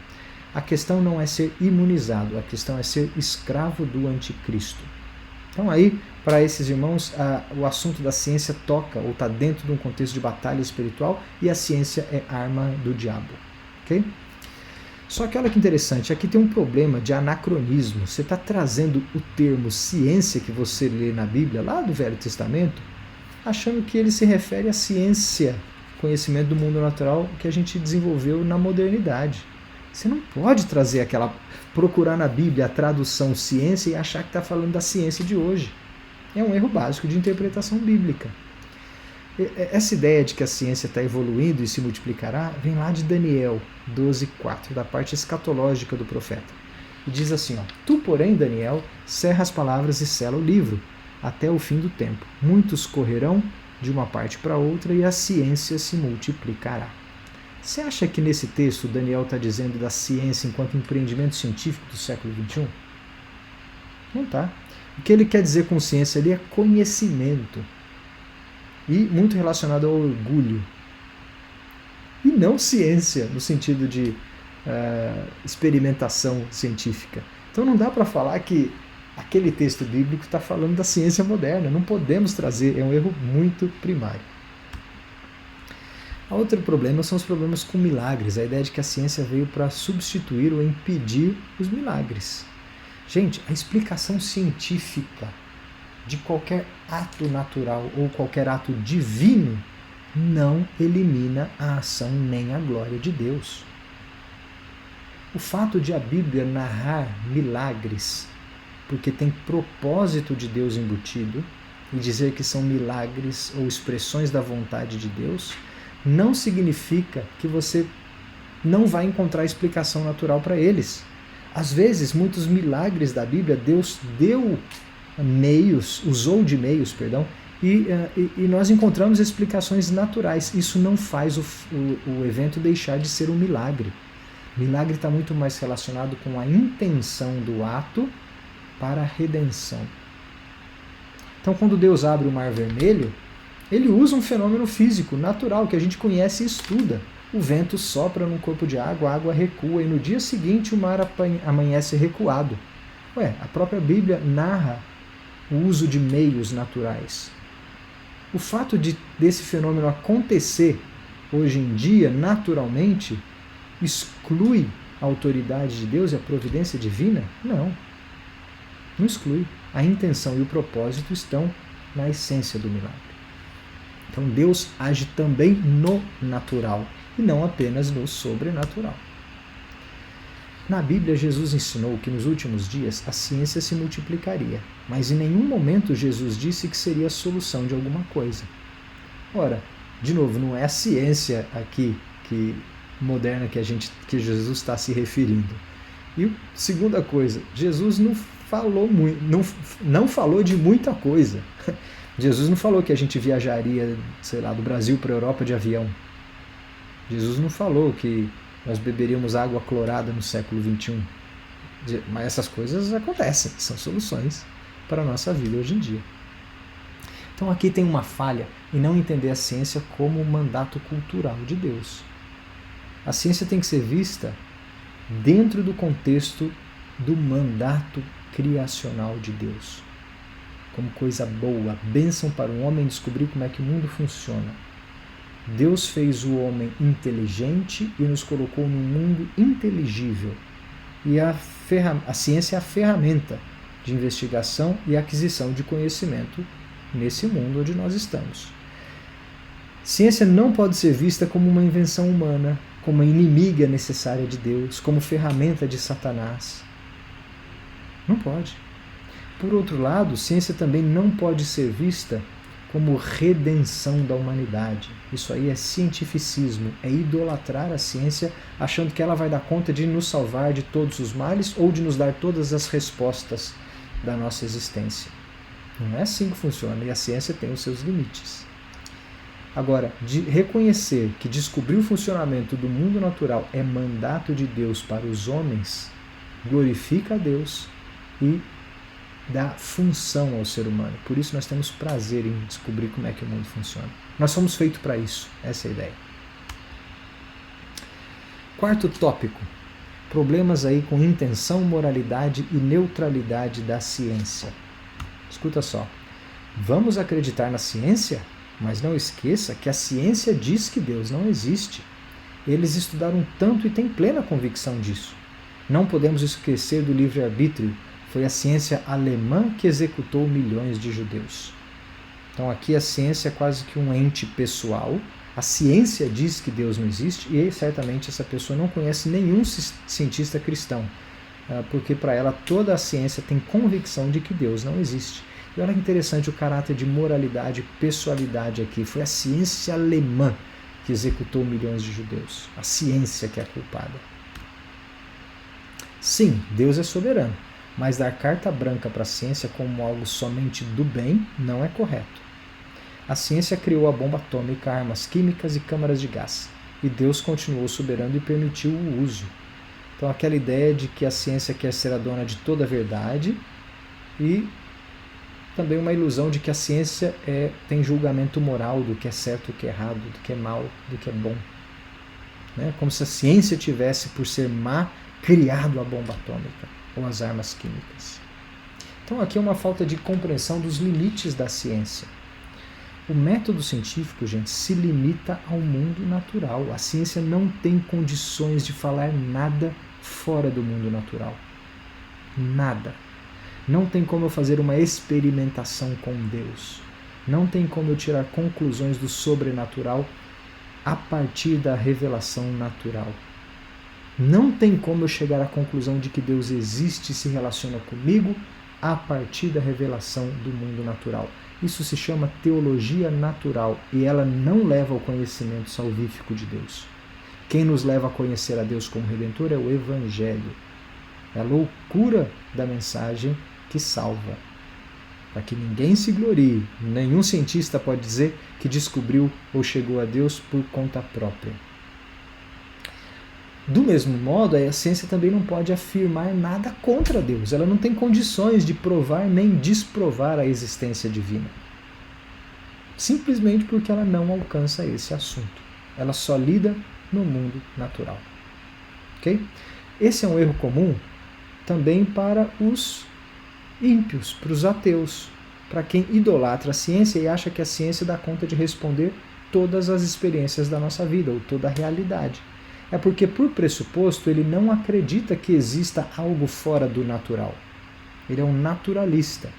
A questão não é ser imunizado, a questão é ser escravo do anticristo. Então aí, para esses irmãos, o assunto da ciência toca, ou está dentro de um contexto de batalha espiritual, e a ciência é arma do diabo. Ok? Só que olha que interessante, aqui tem um problema de anacronismo. Você está trazendo o termo ciência que você lê na Bíblia, lá do Velho Testamento, achando que ele se refere à ciência, conhecimento do mundo natural que a gente desenvolveu na modernidade. Você não pode trazer procurar na Bíblia a tradução ciência e achar que está falando da ciência de hoje. É um erro básico de interpretação bíblica. Essa ideia de que a ciência está evoluindo e se multiplicará vem lá de Daniel 12:4, da parte escatológica do profeta. E diz assim, Tu, porém, Daniel, cerra as palavras e sela o livro, até o fim do tempo. Muitos correrão de uma parte para outra e a ciência se multiplicará. Você acha que nesse texto Daniel está dizendo da ciência enquanto empreendimento científico do século XXI? Não está. O que ele quer dizer com ciência ali é conhecimento. E muito relacionado ao orgulho. E não ciência, no sentido de experimentação científica. Então não dá para falar que aquele texto bíblico está falando da ciência moderna. Não podemos trazer, é um erro muito primário. Outro problema são os problemas com milagres, a ideia de que a ciência veio para substituir ou impedir os milagres. Gente, a explicação científica de qualquer ato natural ou qualquer ato divino não elimina a ação nem a glória de Deus. O fato de a Bíblia narrar milagres, porque tem propósito de Deus embutido, e dizer que são milagres ou expressões da vontade de Deus, não significa que você não vai encontrar explicação natural para eles. Às vezes, muitos milagres da Bíblia, Deus usou de meios, e nós encontramos explicações naturais. Isso não faz o evento deixar de ser um milagre. O milagre está muito mais relacionado com a intenção do ato para a redenção. Então, quando Deus abre o Mar Vermelho, ele usa um fenômeno físico, natural, que a gente conhece e estuda. O vento sopra num corpo de água, a água recua, e no dia seguinte o mar amanhece recuado. A própria Bíblia narra o uso de meios naturais. O fato desse fenômeno acontecer hoje em dia, naturalmente, exclui a autoridade de Deus e a providência divina? Não. Não exclui. A intenção e o propósito estão na essência do milagre. Então Deus age também no natural e não apenas no sobrenatural. Na Bíblia, Jesus ensinou que nos últimos dias a ciência se multiplicaria, mas em nenhum momento Jesus disse que seria a solução de alguma coisa. Ora, de novo, não é a ciência aqui moderna que Jesus está se referindo. E segunda coisa, Jesus não falou de muita coisa. Jesus não falou que a gente viajaria, sei lá, do Brasil para a Europa de avião. Jesus não falou que nós beberíamos água clorada no século XXI. Mas essas coisas acontecem, são soluções para a nossa vida hoje em dia. Então aqui tem uma falha em não entender a ciência como um mandato cultural de Deus. A ciência tem que ser vista dentro do contexto do mandato criacional de Deus. Como coisa boa, bênção para o homem descobrir como é que o mundo funciona. Deus fez o homem inteligente e nos colocou num mundo inteligível. E a ciência é a ferramenta de investigação e aquisição de conhecimento nesse mundo onde nós estamos. Ciência não pode ser vista como uma invenção humana, como uma inimiga necessária de Deus, como ferramenta de Satanás. Não pode. Por outro lado, ciência também não pode ser vista como redenção da humanidade. Isso aí é cientificismo, é idolatrar a ciência achando que ela vai dar conta de nos salvar de todos os males ou de nos dar todas as respostas da nossa existência. Não é assim que funciona e a ciência tem os seus limites. Agora, de reconhecer que descobrir o funcionamento do mundo natural é mandato de Deus para os homens, glorifica a Deus e dá função ao ser humano. Por isso nós temos prazer em descobrir como é que o mundo funciona. Nós somos feitos para isso, essa é a ideia. Quarto tópico, problemas aí com intenção, moralidade e neutralidade da ciência. Escuta só, vamos acreditar na ciência? Mas não esqueça que a ciência diz que Deus não existe. Eles estudaram tanto e têm plena convicção disso. Não podemos esquecer do livre-arbítrio. Foi a ciência alemã que executou milhões de judeus. Então aqui a ciência é quase que um ente pessoal. A ciência diz que Deus não existe e certamente essa pessoa não conhece nenhum cientista cristão, porque para ela toda a ciência tem convicção de que Deus não existe. E olha que interessante o caráter de moralidade e pessoalidade aqui. Foi a ciência alemã que executou milhões de judeus. A ciência que é a culpada. Sim, Deus é soberano. Mas dar carta branca para a ciência como algo somente do bem não é correto. A ciência criou a bomba atômica, armas químicas e câmaras de gás. E Deus continuou soberano e permitiu o uso. Então aquela ideia de que a ciência quer ser a dona de toda a verdade e também uma ilusão de que a ciência tem julgamento moral do que é certo, do que é errado, do que é mal, do que é bom. Como se a ciência tivesse, por ser má, criado a bomba atômica ou as armas químicas. Então aqui é uma falta de compreensão dos limites da ciência. O método científico, gente, se limita ao mundo natural. A ciência não tem condições de falar nada fora do mundo natural. Nada. Não tem como eu fazer uma experimentação com Deus. Não tem como eu tirar conclusões do sobrenatural a partir da revelação natural. Não tem como eu chegar à conclusão de que Deus existe e se relaciona comigo a partir da revelação do mundo natural. Isso se chama teologia natural e ela não leva ao conhecimento salvífico de Deus. Quem nos leva a conhecer a Deus como Redentor é o Evangelho. É a loucura da mensagem que salva. Para que ninguém se glorie, nenhum cientista pode dizer que descobriu ou chegou a Deus por conta própria. Do mesmo modo, a ciência também não pode afirmar nada contra Deus. Ela não tem condições de provar nem desprovar a existência divina. Simplesmente porque ela não alcança esse assunto. Ela só lida no mundo natural. Ok? Esse é um erro comum também para os ímpios, para os ateus, para quem idolatra a ciência e acha que a ciência dá conta de responder todas as experiências da nossa vida, ou toda a realidade. É porque, por pressuposto, ele não acredita que exista algo fora do natural. Ele é um naturalista.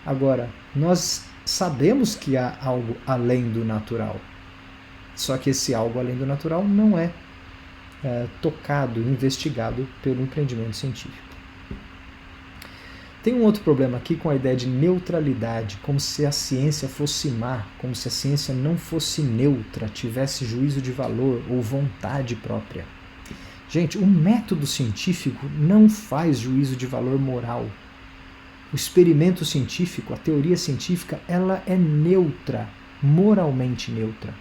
Agora, nós sabemos que há algo além do natural. Só que esse algo além do natural não é tocado, investigado pelo empreendimento científico. Tem um outro problema aqui com a ideia de neutralidade, como se a ciência fosse má, como se a ciência não fosse neutra, tivesse juízo de valor ou vontade própria. Gente, o método científico não faz juízo de valor moral. O experimento científico, a teoria científica, ela é neutra, moralmente neutra.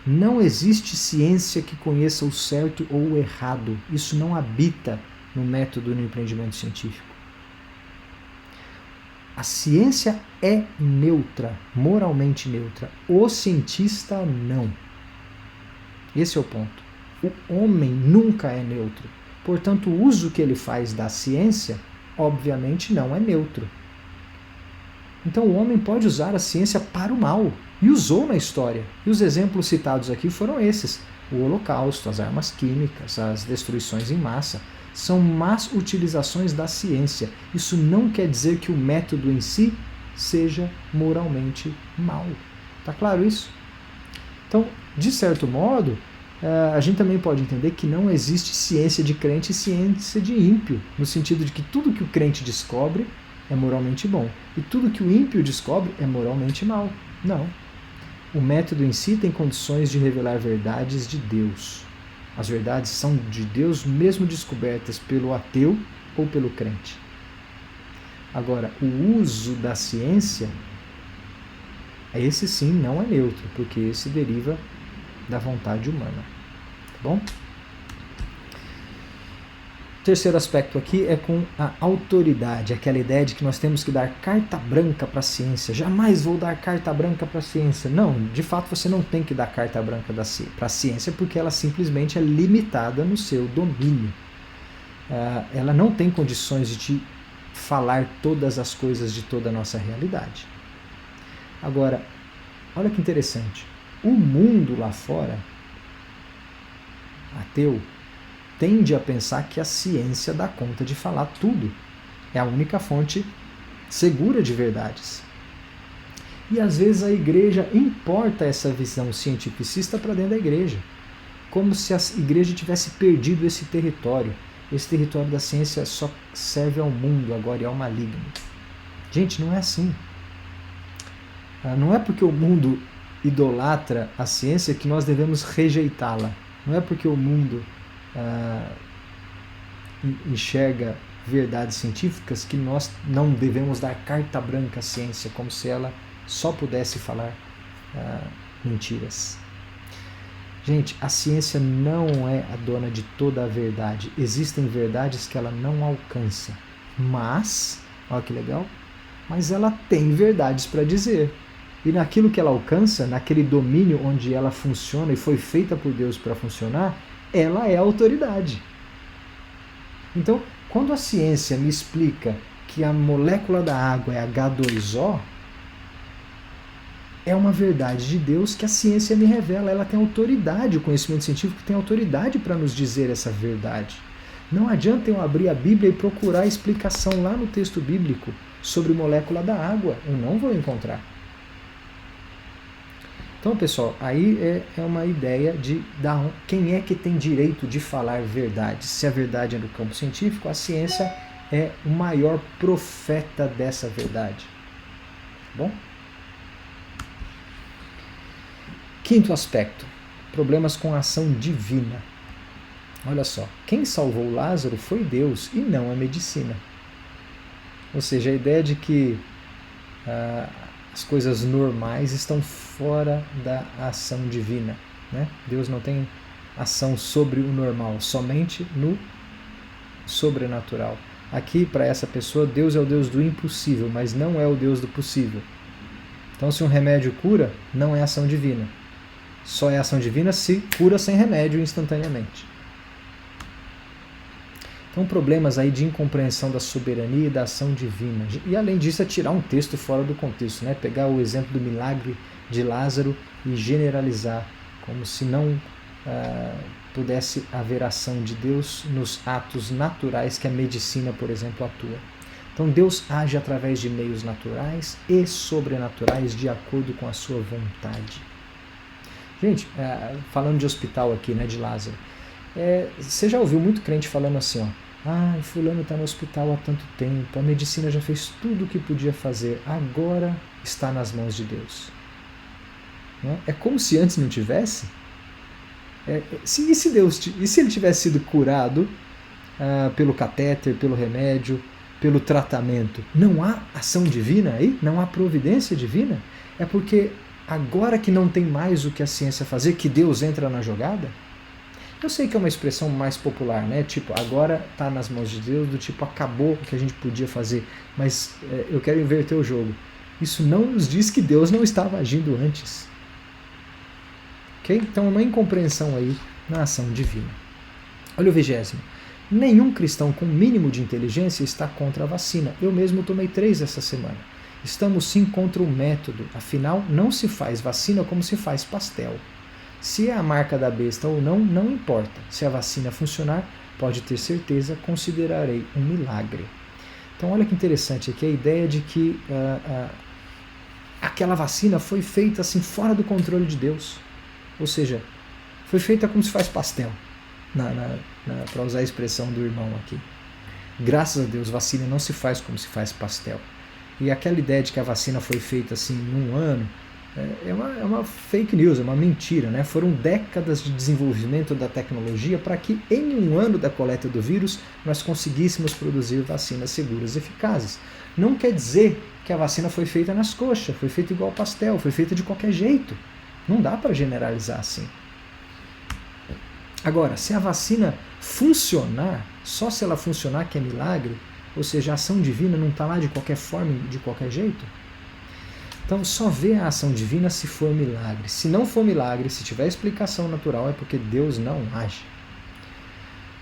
Não existe ciência que conheça o certo ou o errado. Isso não habita no método no empreendimento científico. A ciência é neutra, moralmente neutra. O cientista não. Esse é o ponto. O homem nunca é neutro. Portanto, o uso que ele faz da ciência, obviamente, não é neutro. Então, o homem pode usar a ciência para o mal. E usou na história. E os exemplos citados aqui foram esses. O Holocausto, as armas químicas, as destruições em massa. São más utilizações da ciência. Isso não quer dizer que o método em si seja moralmente mau. Tá claro isso? Então, de certo modo, a gente também pode entender que não existe ciência de crente e ciência de ímpio, no sentido de que tudo que o crente descobre é moralmente bom e tudo que o ímpio descobre é moralmente mau. Não. O método em si tem condições de revelar verdades de Deus. As verdades são de Deus mesmo descobertas pelo ateu ou pelo crente. Agora, o uso da ciência, esse sim não é neutro, porque esse deriva da vontade humana. Tá bom? O terceiro aspecto aqui é com a autoridade, aquela ideia de que nós temos que dar carta branca para a ciência. Jamais vou dar carta branca para a ciência. Não, de fato você não tem que dar carta branca para a ciência, porque ela simplesmente é limitada no seu domínio. Ela não tem condições de te falar todas as coisas de toda a nossa realidade. Agora, olha que interessante. O mundo lá fora, ateu, tende a pensar que a ciência dá conta de falar tudo. É a única fonte segura de verdades. E às vezes a igreja importa essa visão cientificista para dentro da igreja. Como se a igreja tivesse perdido esse território. Esse território da ciência só serve ao mundo agora e ao maligno. Gente, não é assim. Não é porque o mundo idolatra a ciência que nós devemos rejeitá-la. Não é porque o mundo enxerga verdades científicas que nós não devemos dar carta branca à ciência, como se ela só pudesse falar mentiras. Gente, a ciência não é a dona de toda a verdade. Existem verdades que ela não alcança. Mas, olha que legal, mas ela tem verdades para dizer. E naquilo que ela alcança, naquele domínio onde ela funciona e foi feita por Deus para funcionar, ela é a autoridade. Então, quando a ciência me explica que a molécula da água é H2O, é uma verdade de Deus que a ciência me revela. Ela tem autoridade, o conhecimento científico tem autoridade para nos dizer essa verdade. Não adianta eu abrir a Bíblia e procurar explicação lá no texto bíblico sobre molécula da água. Eu não vou encontrar. Então, pessoal, aí é uma ideia de quem é que tem direito de falar verdade. Se a verdade é no campo científico, a ciência é o maior profeta dessa verdade. Bom? Quinto aspecto, problemas com a ação divina. Olha só, quem salvou Lázaro foi Deus e não a medicina. Ou seja, a ideia de que as coisas normais estão fora da ação divina. Né? Deus não tem ação sobre o normal, somente no sobrenatural. Aqui, para essa pessoa, Deus é o Deus do impossível, mas não é o Deus do possível. Então, se um remédio cura, não é ação divina. Só é ação divina se cura sem remédio instantaneamente. Então, problemas aí de incompreensão da soberania e da ação divina. E, além disso, é tirar um texto fora do contexto, né? Pegar o exemplo do milagre de Lázaro e generalizar, como se não pudesse haver ação de Deus nos atos naturais que a medicina, por exemplo, atua. Então, Deus age através de meios naturais e sobrenaturais de acordo com a sua vontade. Gente, falando de hospital aqui, né, de Lázaro, você já ouviu muito crente falando assim, ó, fulano está no hospital há tanto tempo, a medicina já fez tudo o que podia fazer, agora está nas mãos de Deus. Não é? É como se antes não tivesse. E se ele tivesse sido curado pelo catéter, pelo remédio, pelo tratamento, não há ação divina aí? Não há providência divina? É porque agora que não tem mais o que a ciência fazer, que Deus entra na jogada? Eu sei que é uma expressão mais popular, né? Tipo, agora está nas mãos de Deus, do tipo, acabou o que a gente podia fazer, mas eu quero inverter o jogo. Isso não nos diz que Deus não estava agindo antes. Ok? Então, uma incompreensão aí na ação divina. Olha o 20º. Nenhum cristão com mínimo de inteligência está contra a vacina. Eu mesmo tomei 3 essa semana. Estamos sim contra o método. Afinal, não se faz vacina como se faz pastel. Se é a marca da besta ou não, não importa. Se a vacina funcionar, pode ter certeza, considerarei um milagre. Então olha que interessante aqui a ideia de que aquela vacina foi feita assim fora do controle de Deus. Ou seja, foi feita como se faz pastel, para usar a expressão do irmão aqui. Graças a Deus, vacina não se faz como se faz pastel. E aquela ideia de que a vacina foi feita assim num ano, é uma fake news, é uma mentira, né? Foram décadas de desenvolvimento da tecnologia para que em um ano da coleta do vírus nós conseguíssemos produzir vacinas seguras e eficazes. Não quer dizer que a vacina foi feita nas coxas, foi feita igual pastel, foi feita de qualquer jeito. Não dá para generalizar assim. Agora, se a vacina funcionar, só se ela funcionar que é milagre, ou seja, a ação divina não está lá de qualquer forma, de qualquer jeito. Então, só vê a ação divina se for milagre. Se não for milagre, se tiver explicação natural, é porque Deus não age.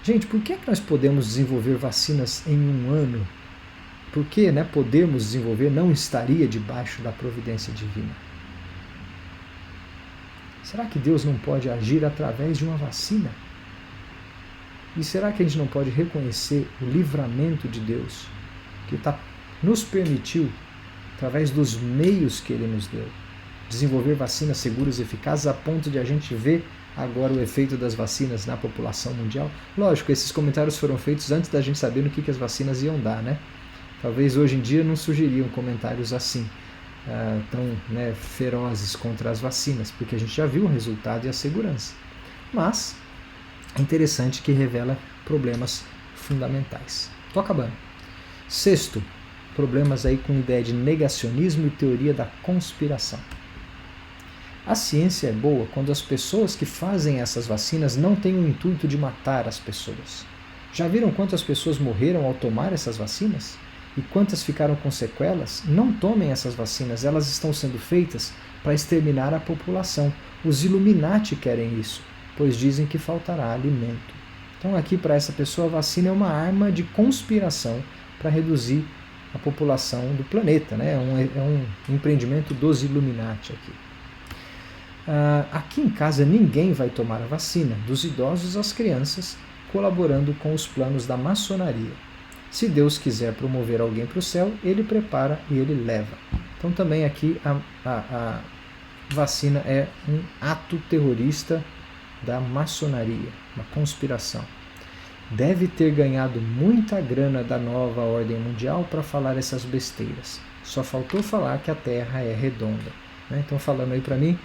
Gente, por que nós podemos desenvolver vacinas em um ano? Por que podemos desenvolver não estaria debaixo da providência divina? Será que Deus não pode agir através de uma vacina? E será que a gente não pode reconhecer o livramento de Deus, que nos permitiu, através dos meios que Ele nos deu, desenvolver vacinas seguras e eficazes a ponto de a gente ver agora o efeito das vacinas na população mundial? Lógico, esses comentários foram feitos antes da gente saber no que as vacinas iam dar, né? Talvez hoje em dia não surgiriam comentários assim, tão ferozes contra as vacinas, porque a gente já viu o resultado e a segurança. Mas é interessante que revela problemas fundamentais. Estou acabando. 6º, problemas aí com ideia de negacionismo e teoria da conspiração. A ciência é boa quando as pessoas que fazem essas vacinas não têm o intuito de matar as pessoas. Já viram quantas pessoas morreram ao tomar essas vacinas? E quantas ficaram com sequelas? Não tomem essas vacinas, elas estão sendo feitas para exterminar a população. Os Illuminati querem isso, pois dizem que faltará alimento. Então aqui para essa pessoa a vacina é uma arma de conspiração para reduzir a população do planeta, né? É um empreendimento dos Illuminati aqui. Aqui em casa ninguém vai tomar a vacina, dos idosos às crianças, colaborando com os planos da maçonaria. Se Deus quiser promover alguém para o céu, Ele prepara e Ele leva. Então também aqui a vacina é um ato terrorista da maçonaria, uma conspiração. Deve ter ganhado muita grana da nova ordem mundial para falar essas besteiras. Só faltou falar que a Terra é redonda. Então falando aí para mim,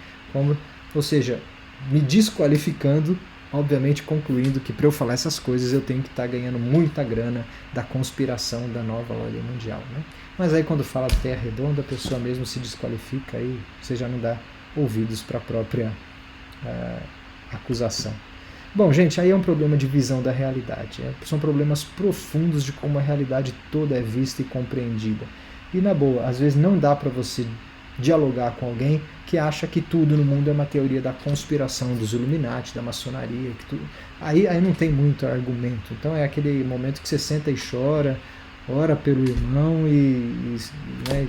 ou seja, me desqualificando, obviamente concluindo que para eu falar essas coisas eu tenho que estar ganhando muita grana da conspiração da nova ordem mundial. Mas aí quando fala Terra redonda, a pessoa mesmo se desqualifica e você já não dá ouvidos para a própria acusação. Bom, gente, aí é um problema de visão da realidade. São problemas profundos de como a realidade toda é vista e compreendida. E na boa, às vezes não dá para você dialogar com alguém que acha que tudo no mundo é uma teoria da conspiração dos Illuminati, da maçonaria. Aí não tem muito argumento. Então é aquele momento que você senta e chora, ora pelo irmão e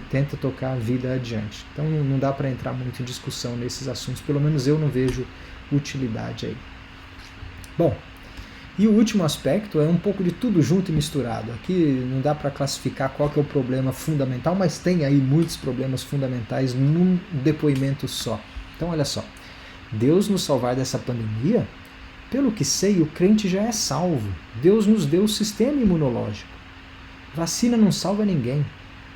tenta tocar a vida adiante. Então não dá para entrar muito em discussão nesses assuntos. Pelo menos eu não vejo utilidade aí. Bom, e o último aspecto é um pouco de tudo junto e misturado. Aqui não dá para classificar qual que é o problema fundamental, mas tem aí muitos problemas fundamentais num depoimento só. Então olha só, Deus nos salvar dessa pandemia, pelo que sei, o crente já é salvo. Deus nos deu o sistema imunológico. Vacina não salva ninguém.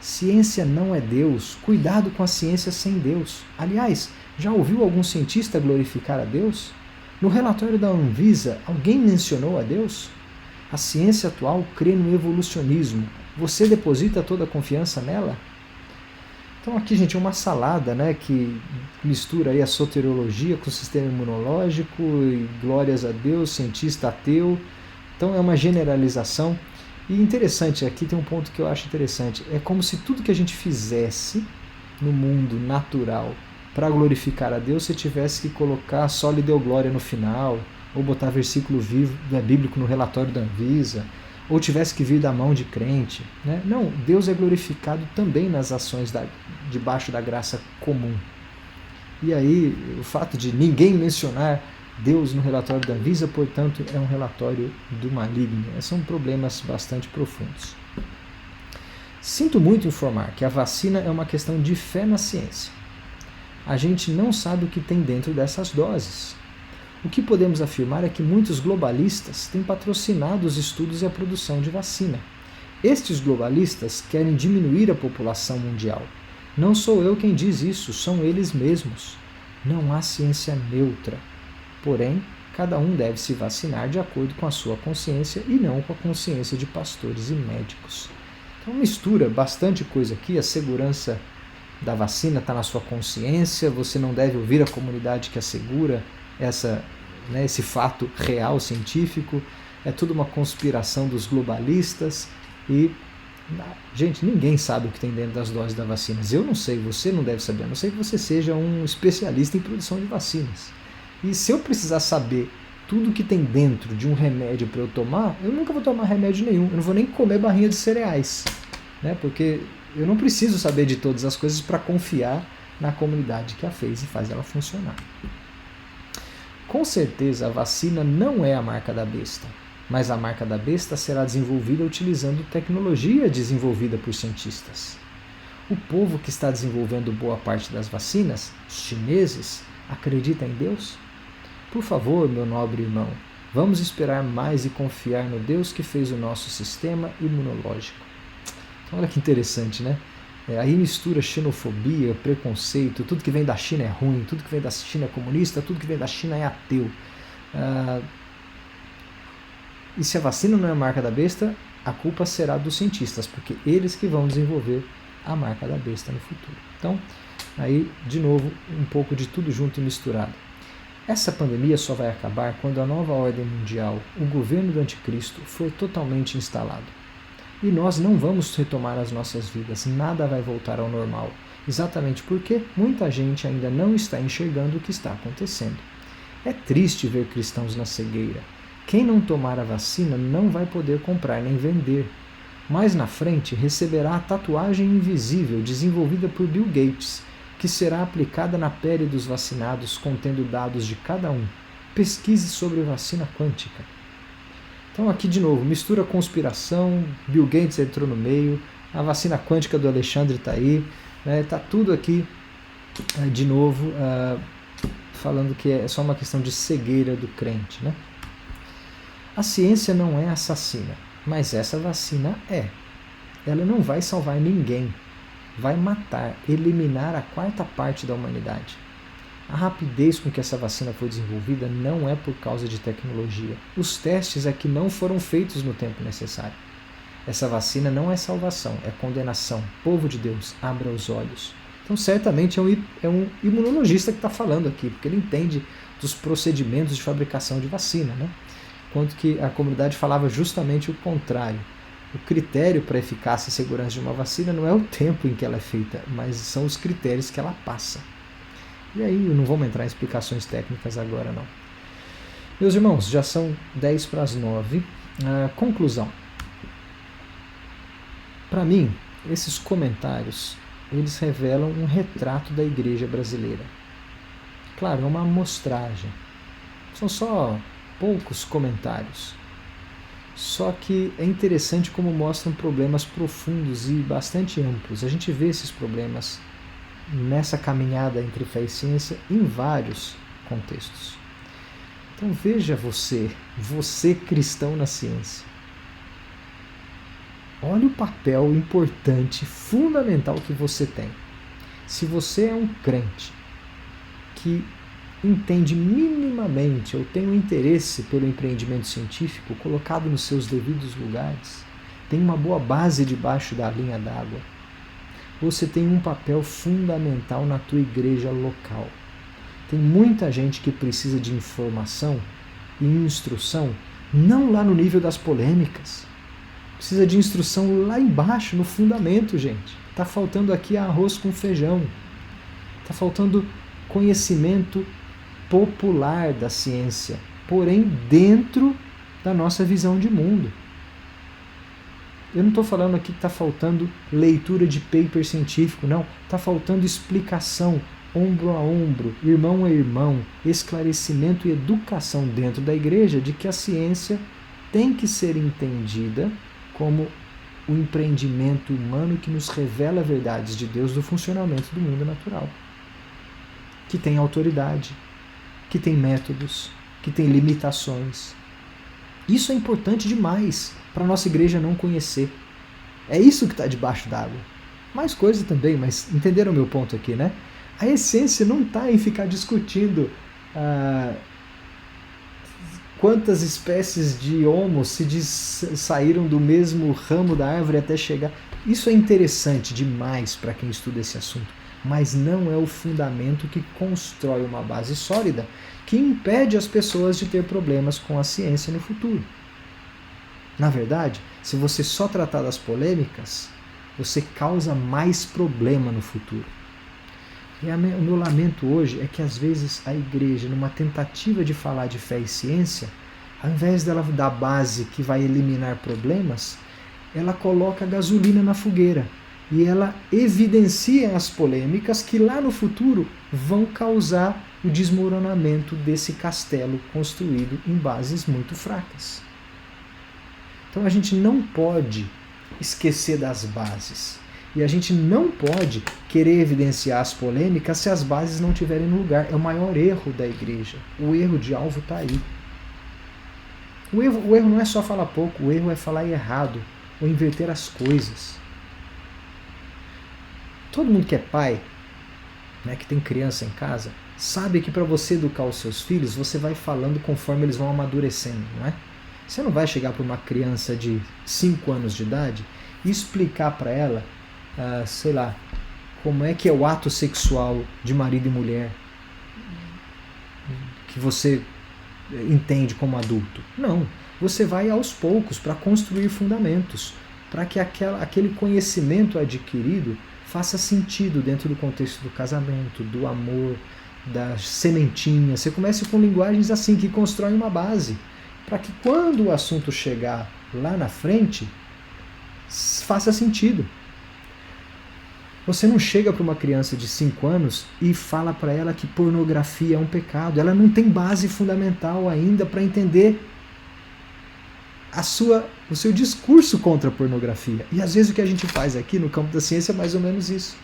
Ciência não é Deus. Cuidado com a ciência sem Deus. Aliás, já ouviu algum cientista glorificar a Deus? No relatório da Anvisa, alguém mencionou a Deus? A ciência atual crê no evolucionismo. Você deposita toda a confiança nela? Então aqui, gente, é uma salada, né, que mistura aí a soteriologia com o sistema imunológico, e glórias a Deus, cientista ateu. Então é uma generalização. E interessante, aqui tem um ponto que eu acho interessante, é como se tudo que a gente fizesse no mundo natural para glorificar a Deus, você tivesse que colocar só lhe deu glória no final, ou botar versículo bíblico no relatório da Anvisa, ou tivesse que vir da mão de crente. Né? Não, Deus é glorificado também nas ações debaixo da graça comum. E aí, o fato de ninguém mencionar Deus no relatório da Anvisa, portanto, é um relatório do maligno. São problemas bastante profundos. Sinto muito informar que a vacina é uma questão de fé na ciência. A gente não sabe o que tem dentro dessas doses. O que podemos afirmar é que muitos globalistas têm patrocinado os estudos e a produção de vacina. Estes globalistas querem diminuir a população mundial. Não sou eu quem diz isso, são eles mesmos. Não há ciência neutra. Porém, cada um deve se vacinar de acordo com a sua consciência e não com a consciência de pastores e médicos. Então mistura bastante coisa aqui, a segurança da vacina está na sua consciência, você não deve ouvir a comunidade que assegura esse fato real, científico, é tudo uma conspiração dos globalistas e, gente, ninguém sabe o que tem dentro das doses das vacinas. Eu não sei, você não deve saber, a não ser que você seja um especialista em produção de vacinas. E se eu precisar saber tudo que tem dentro de um remédio para eu tomar, eu nunca vou tomar remédio nenhum, eu não vou nem comer barrinha de cereais, né? Porque eu não preciso saber de todas as coisas para confiar na comunidade que a fez e faz ela funcionar. Com certeza a vacina não é a marca da besta, mas a marca da besta será desenvolvida utilizando tecnologia desenvolvida por cientistas. O povo que está desenvolvendo boa parte das vacinas, os chineses, acredita em Deus? Por favor, meu nobre irmão, vamos esperar mais e confiar no Deus que fez o nosso sistema imunológico. Então, olha que interessante, né? Aí mistura xenofobia, preconceito, tudo que vem da China é ruim, tudo que vem da China é comunista, tudo que vem da China é ateu. E se a vacina não é a marca da besta, a culpa será dos cientistas, porque eles que vão desenvolver a marca da besta no futuro. Então, aí, de novo, um pouco de tudo junto e misturado. Essa pandemia só vai acabar quando a nova ordem mundial, o governo do anticristo, for totalmente instalado. E nós não vamos retomar as nossas vidas, nada vai voltar ao normal, exatamente porque muita gente ainda não está enxergando o que está acontecendo. É triste ver cristãos na cegueira. Quem não tomar a vacina não vai poder comprar nem vender. Mais na frente receberá a tatuagem invisível desenvolvida por Bill Gates, que será aplicada na pele dos vacinados contendo dados de cada um. Pesquise sobre vacina quântica. Então aqui de novo, mistura conspiração, Bill Gates entrou no meio, a vacina quântica do Alexandre está aí, está tudo aqui de novo falando que é só uma questão de cegueira do crente. Né? A ciência não é assassina, mas essa vacina é. Ela não vai salvar ninguém. Vai matar, eliminar a quarta parte da humanidade. A rapidez com que essa vacina foi desenvolvida não é por causa de tecnologia. Os testes é que não foram feitos no tempo necessário. Essa vacina não é salvação, é condenação. Povo de Deus, abra os olhos. Então, certamente é um imunologista que está falando aqui, porque ele entende dos procedimentos de fabricação de vacina, né? Enquanto que a comunidade falava justamente o contrário. O critério para eficácia e segurança de uma vacina não é o tempo em que ela é feita, mas são os critérios que ela passa. E aí, não vamos entrar em explicações técnicas agora, não. Meus irmãos, já são 10 para as 9. Conclusão. Para mim, esses comentários, eles revelam um retrato da igreja brasileira. Claro, é uma amostragem. São só poucos comentários. Só que é interessante como mostram problemas profundos e bastante amplos. A gente vê esses problemas nessa caminhada entre fé e ciência em vários contextos. Então veja você cristão na ciência. Olha o papel importante, fundamental que você tem. Se você é um crente que entende minimamente ou tem um interesse pelo empreendimento científico colocado nos seus devidos lugares, tem uma boa base debaixo da linha d'água, você tem um papel fundamental na tua igreja local. Tem muita gente que precisa de informação e instrução, não lá no nível das polêmicas. Precisa de instrução lá embaixo, no fundamento, gente. Está faltando aqui arroz com feijão. Está faltando conhecimento popular da ciência, porém dentro da nossa visão de mundo. Eu não estou falando aqui que está faltando leitura de paper científico, não. Está faltando explicação, ombro a ombro, irmão a irmão, esclarecimento e educação dentro da igreja de que a ciência tem que ser entendida como o empreendimento humano que nos revela verdades de Deus do funcionamento do mundo natural. Que tem autoridade, que tem métodos, que tem limitações. Isso é importante demais para a nossa igreja não conhecer. É isso que está debaixo d'água. Mais coisa também, mas entenderam o meu ponto aqui, né? A essência não está em ficar discutindo quantas espécies de homo saíram do mesmo ramo da árvore até chegar. Isso é interessante demais para quem estuda esse assunto, mas não é o fundamento que constrói uma base sólida que impede as pessoas de ter problemas com a ciência no futuro. Na verdade, se você só tratar das polêmicas, você causa mais problema no futuro. E o meu lamento hoje é que às vezes a igreja, numa tentativa de falar de fé e ciência, ao invés dela dar base que vai eliminar problemas, ela coloca gasolina na fogueira e ela evidencia as polêmicas que lá no futuro vão causar o desmoronamento desse castelo construído em bases muito fracas. Então a gente não pode esquecer das bases. E a gente não pode querer evidenciar as polêmicas se as bases não estiverem no lugar. É o maior erro da igreja. O erro de alvo está aí. O erro não é só falar pouco, o erro é falar errado, ou inverter as coisas. Todo mundo que é pai, né, que tem criança em casa, sabe que para você educar os seus filhos, você vai falando conforme eles vão amadurecendo, não é? Você não vai chegar para uma criança de 5 anos de idade e explicar para ela, sei lá, como é que é o ato sexual de marido e mulher que você entende como adulto. Não, você vai aos poucos para construir fundamentos, para que aquele conhecimento adquirido faça sentido dentro do contexto do casamento, do amor, das sementinhas. Você comece com linguagens assim, que constroem uma base, para que quando o assunto chegar lá na frente, faça sentido. Você não chega para uma criança de 5 anos e fala para ela que pornografia é um pecado. Ela não tem base fundamental ainda para entender o seu discurso contra a pornografia. E às vezes o que a gente faz aqui no campo da ciência é mais ou menos isso.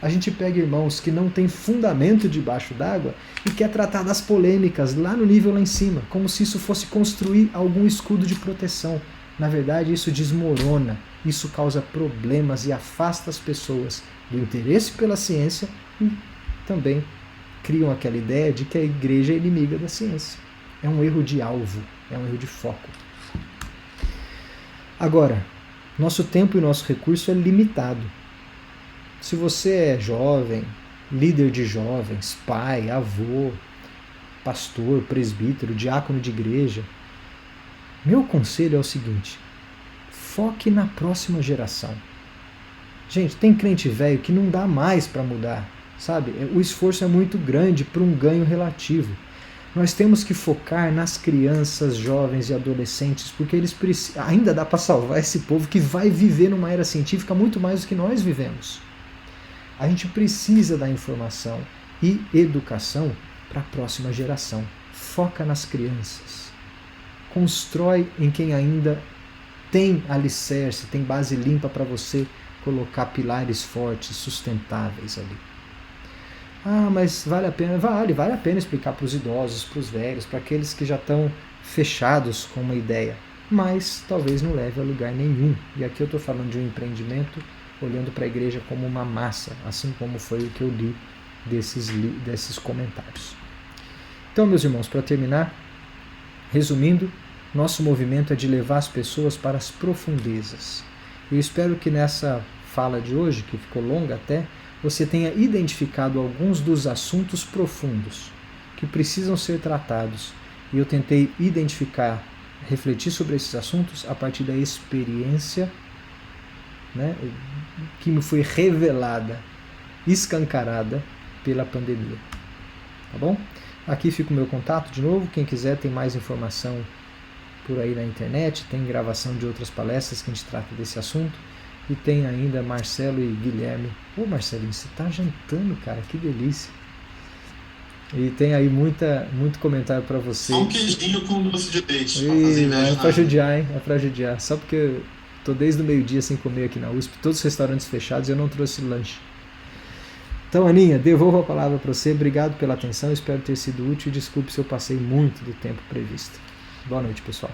A gente pega irmãos que não têm fundamento debaixo d'água e quer tratar das polêmicas lá no nível lá em cima, como se isso fosse construir algum escudo de proteção. Na verdade, isso desmorona, isso causa problemas e afasta as pessoas do interesse pela ciência e também criam aquela ideia de que a igreja é inimiga da ciência. É um erro de alvo, é um erro de foco. Agora, nosso tempo e nosso recurso é limitado. Se você é jovem, líder de jovens, pai, avô, pastor, presbítero, diácono de igreja, meu conselho é o seguinte: foque na próxima geração. Gente, tem crente velho que não dá mais para mudar, sabe? O esforço é muito grande para um ganho relativo. Nós temos que focar nas crianças, jovens e adolescentes, porque eles ainda dá para salvar esse povo que vai viver numa era científica muito mais do que nós vivemos. A gente precisa da informação e educação para a próxima geração. Foca nas crianças. Constrói em quem ainda tem alicerce, tem base limpa para você colocar pilares fortes, sustentáveis ali. Ah, mas vale a pena? Vale a pena explicar para os idosos, para os velhos, para aqueles que já estão fechados com uma ideia. Mas talvez não leve a lugar nenhum. E aqui eu estou falando de um empreendimento olhando para a igreja como uma massa, assim como foi o que eu li desses comentários. Então, meus irmãos, para terminar, resumindo, Nosso movimento é de levar as pessoas para as profundezas. Eu espero que nessa fala de hoje, que ficou longa até, você tenha identificado alguns dos assuntos profundos que precisam ser tratados. E eu tentei identificar, refletir sobre esses assuntos a partir da experiência, né, que me foi revelada, escancarada pela pandemia. Tá bom? Aqui fica o meu contato de novo. Quem quiser tem mais informação por aí na internet, tem gravação de outras palestras que a gente trata desse assunto. E tem ainda Marcelo e Guilherme. Ô Marcelinho, você tá jantando, cara, que delícia. E tem aí muito comentário para você. Só um queijinho com doce de leite. É pra judiar, hein? É pra judiar. Só porque eu tô desde o meio-dia sem comer aqui na USP, todos os restaurantes fechados, e eu não trouxe lanche. Então, Aninha, devolvo a palavra para você. Obrigado pela atenção, espero ter sido útil e desculpe se eu passei muito do tempo previsto. Boa noite, pessoal.